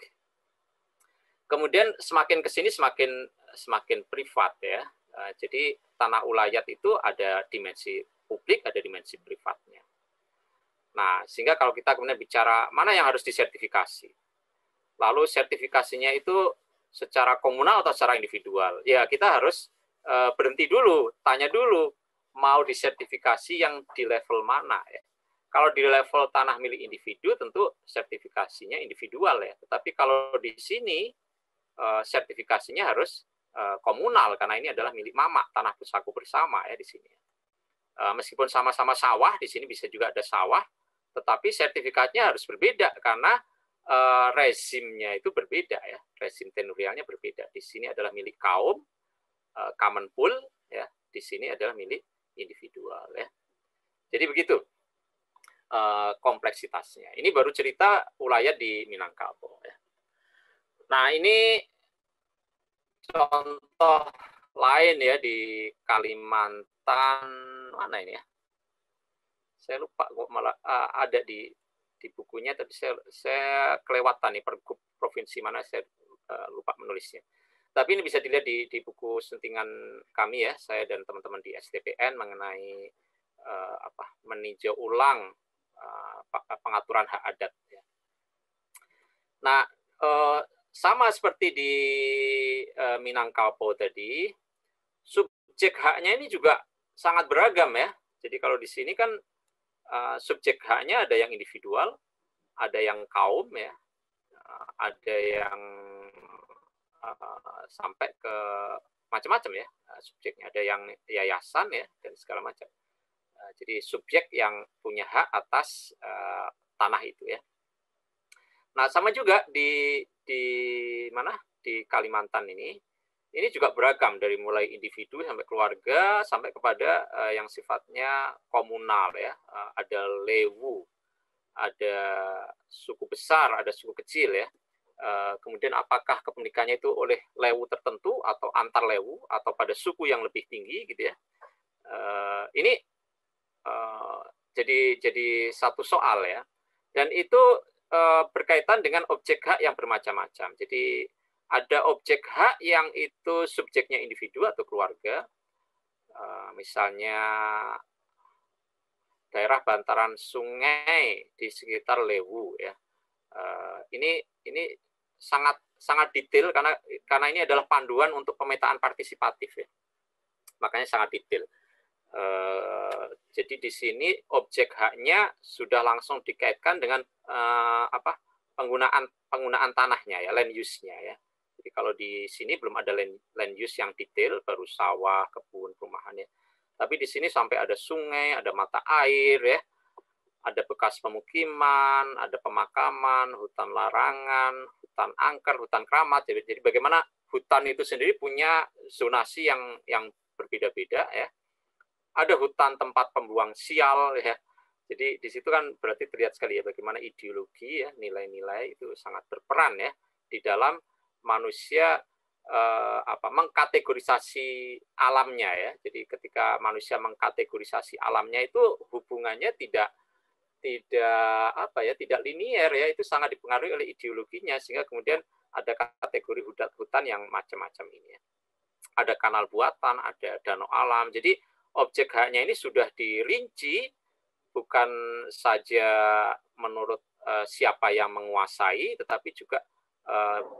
Kemudian semakin ke sini semakin privat ya. Jadi tanah ulayat itu ada dimensi publik, ada dimensi privatnya. Nah, sehingga kalau kita kemudian bicara mana yang harus disertifikasi, lalu sertifikasinya itu secara komunal atau secara individual, ya kita harus berhenti dulu, tanya dulu mau disertifikasi yang di level mana ya. Kalau di level tanah milik individu tentu sertifikasinya individual ya. Tetapi kalau di sini sertifikasinya harus komunal karena ini adalah milik mamak, tanah pusako bersama ya di sini. Meskipun sama-sama sawah, di sini bisa juga ada sawah, tetapi sertifikatnya harus berbeda karena rezimnya itu berbeda ya. Rezim tenurialnya berbeda. Di sini adalah milik kaum, common pool ya. Di sini adalah milik individual ya. Jadi begitu. Kompleksitasnya. Ini baru cerita ulayat di Minangkabau. Ya. Nah ini contoh lain ya di Kalimantan mana ini ya? Saya lupa kok malah ada di bukunya, tapi saya kelewatan nih pergub provinsi mana saya lupa menulisnya. Tapi ini bisa dilihat di buku sentingan kami ya, saya dan teman-teman di STPN mengenai meninjau ulang pengaturan hak adat. Nah, sama seperti di Minangkabau tadi, subjek haknya ini juga sangat beragam ya. Jadi kalau di sini kan subjek haknya ada yang individual, ada yang kaum ya, ada yang sampai ke macam-macam ya subjeknya, ada yang yayasan ya dan segala macam. Jadi subjek yang punya hak atas tanah itu ya. Nah sama juga di mana di Kalimantan ini juga beragam dari mulai individu sampai keluarga sampai kepada yang sifatnya komunal ya. Ada lewu, ada suku besar, ada suku kecil ya. Kemudian apakah kepemilikannya itu oleh lewu tertentu atau antar lewu atau pada suku yang lebih tinggi gitu ya. Ini jadi satu soal ya, dan itu berkaitan dengan objek hak yang bermacam-macam. Jadi ada objek hak yang itu subjeknya individu atau keluarga, misalnya daerah bantaran sungai di sekitar Lewu ya. Ini sangat sangat detail karena ini adalah panduan untuk pemetaan partisipatif ya. Makanya sangat detail. Jadi di sini objek haknya sudah langsung dikaitkan dengan penggunaan tanahnya ya, land use-nya ya. Jadi kalau di sini belum ada land use yang detail, baru sawah, kebun, perumahan ya. Tapi di sini sampai ada sungai, ada mata air ya, ada bekas pemukiman, ada pemakaman, hutan larangan, hutan angker, hutan keramat. Jadi bagaimana hutan itu sendiri punya zonasi yang berbeda-beda ya. Ada hutan tempat pembuang sial ya. Jadi di situ kan berarti terlihat sekali ya bagaimana ideologi ya, nilai-nilai itu sangat berperan ya di dalam manusia mengkategorisasi alamnya ya. Jadi ketika manusia mengkategorisasi alamnya itu hubungannya tidak linier ya, itu sangat dipengaruhi oleh ideologinya sehingga kemudian ada kategori hutan yang macam-macam ini ya. Ada kanal buatan, ada danau alam. Jadi objek haknya ini sudah dirinci bukan saja menurut siapa yang menguasai, tetapi juga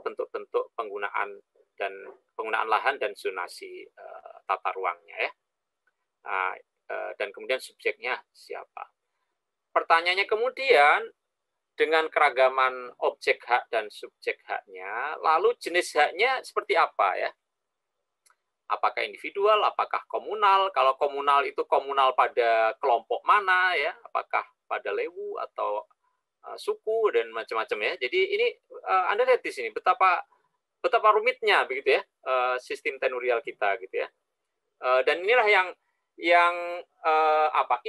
bentuk-bentuk penggunaan lahan dan zonasi tata ruangnya ya. Dan kemudian subjeknya siapa. Pertanyaannya kemudian dengan keragaman objek hak dan subjek haknya, lalu jenis haknya seperti apa ya? Apakah individual, apakah komunal? Kalau komunal itu komunal pada kelompok mana ya? Apakah pada lewu atau suku dan macam-macam ya? Jadi ini Anda lihat di sini betapa rumitnya begitu ya sistem tenurial kita gitu ya. Dan inilah yang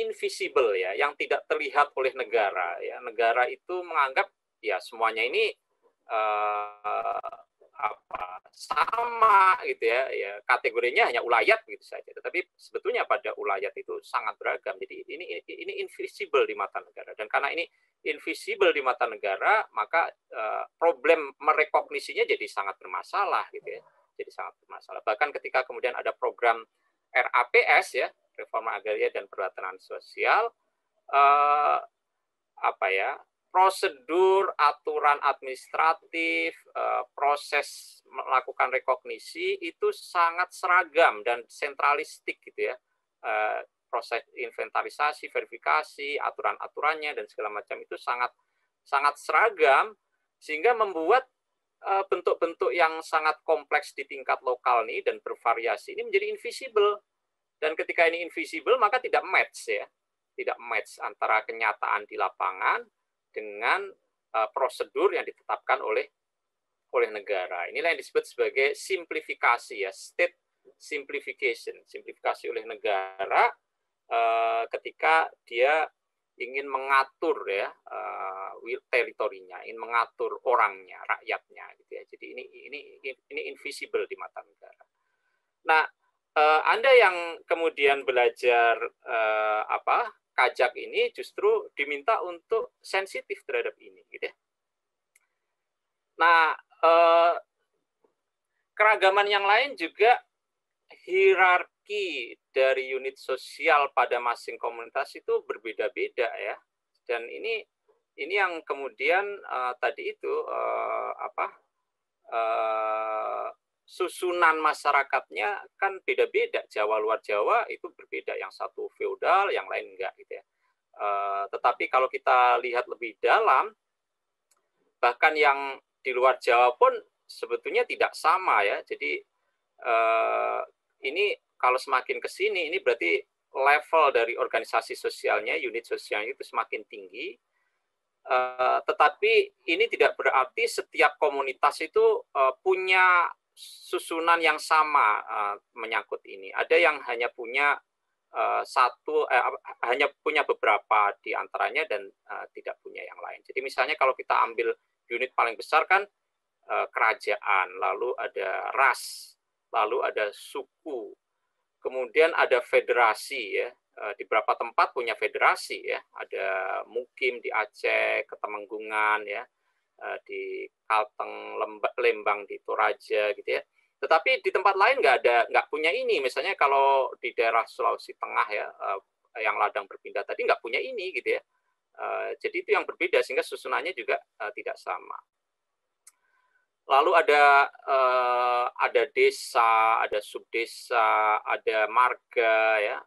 invisible ya, yang tidak terlihat oleh negara ya. Negara itu menganggap ya semuanya ini sama gitu ya, kategorinya hanya ulayat gitu saja. Tetapi sebetulnya pada ulayat itu sangat beragam. Jadi ini invisible di mata negara. Dan karena ini invisible di mata negara, maka problem merekognisinya jadi sangat bermasalah gitu ya. Jadi sangat bermasalah. Bahkan ketika kemudian ada program RAPS ya, Reforma Agraria dan Perhutanan Sosial, prosedur, aturan administratif, proses melakukan rekognisi itu sangat seragam dan sentralistik gitu ya. Proses inventarisasi, verifikasi, aturan-aturannya dan segala macam itu sangat seragam sehingga membuat bentuk-bentuk yang sangat kompleks di tingkat lokal nih dan bervariasi ini menjadi invisible. Dan ketika ini invisible maka tidak match ya. Tidak match antara kenyataan di lapangan dengan prosedur yang ditetapkan oleh negara. Inilah yang disebut sebagai simplifikasi ya, state simplification, simplifikasi oleh negara ketika dia ingin mengatur ya teritorinya, ingin mengatur orangnya, rakyatnya gitu ya. Jadi ini invisible di mata negara. Nah, Anda yang kemudian belajar kajak ini justru diminta untuk sensitif terhadap ini gitu ya. Nah, keragaman yang lain juga hierarki dari unit sosial pada masing komunitas itu berbeda-beda ya. Dan ini yang kemudian tadi itu susunan masyarakatnya kan beda-beda. Jawa luar Jawa itu berbeda, yang satu feodal, yang lain enggak gitu ya. Tetapi kalau kita lihat lebih dalam, bahkan yang di luar Jawa pun sebetulnya tidak sama ya. Jadi ini kalau semakin ke sini, ini berarti level dari organisasi sosialnya, unit sosialnya itu semakin tinggi. Tetapi ini tidak berarti setiap komunitas itu punya susunan yang sama menyangkut ini. Ada yang hanya punya hanya punya beberapa di antaranya dan tidak punya yang lain. Jadi misalnya kalau kita ambil unit paling besar kan kerajaan, lalu ada ras, lalu ada suku, kemudian ada federasi ya. Di beberapa tempat punya federasi ya, ada Mukim di Aceh, Ketemenggungan ya, di Kalteng, Lembang di Toraja gitu ya. Tetapi di tempat lain nggak punya ini. Misalnya kalau di daerah Sulawesi Tengah ya, yang ladang berpindah tadi nggak punya ini gitu ya. Jadi itu yang berbeda sehingga susunannya juga tidak sama. Lalu ada desa, ada subdesa, ada marga ya,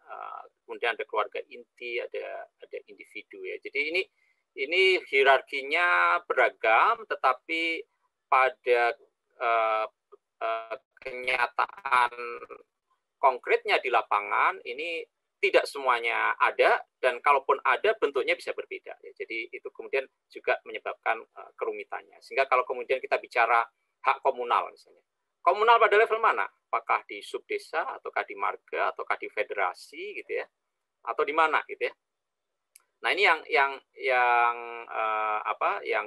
kemudian ada keluarga inti, ada individu ya. Jadi ini hierarkinya beragam, tetapi pada kenyataan konkretnya di lapangan ini tidak semuanya ada, dan kalaupun ada bentuknya bisa berbeda. Jadi itu kemudian juga menyebabkan kerumitannya. Sehingga kalau kemudian kita bicara hak komunal misalnya, komunal pada level mana? Apakah di subdesa, ataukah di marga, ataukah di federasi gitu ya, atau di mana gitu ya? Nah ini yang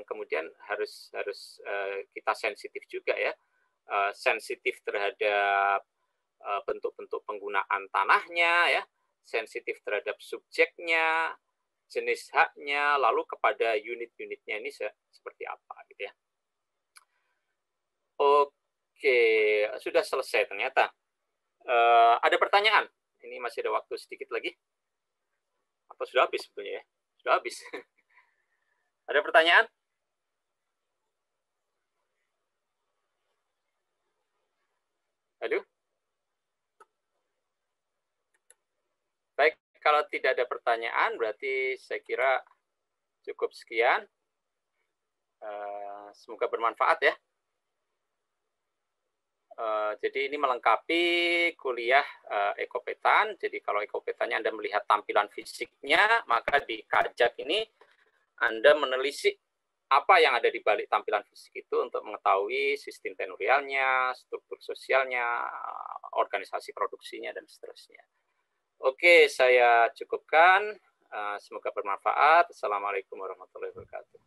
kemudian harus kita sensitif juga ya, sensitif terhadap bentuk-bentuk penggunaan tanahnya ya, sensitif terhadap subjeknya, jenis haknya, lalu kepada unit-unitnya ini seperti apa gitu ya. Oke, sudah selesai ternyata. Ada pertanyaan? Ini masih ada waktu sedikit lagi. Atau sudah habis sebetulnya ya? Sudah habis. Ada pertanyaan? Aduh. Baik, kalau tidak ada pertanyaan, berarti saya kira cukup sekian. Semoga bermanfaat ya. Jadi ini melengkapi kuliah ekopetan. Jadi kalau ekopetannya Anda melihat tampilan fisiknya, maka di Kajak ini Anda menelisik apa yang ada di balik tampilan fisik itu untuk mengetahui sistem tenurialnya, struktur sosialnya, organisasi produksinya, dan seterusnya. Oke, saya cukupkan. Semoga bermanfaat. Assalamualaikum warahmatullahi wabarakatuh.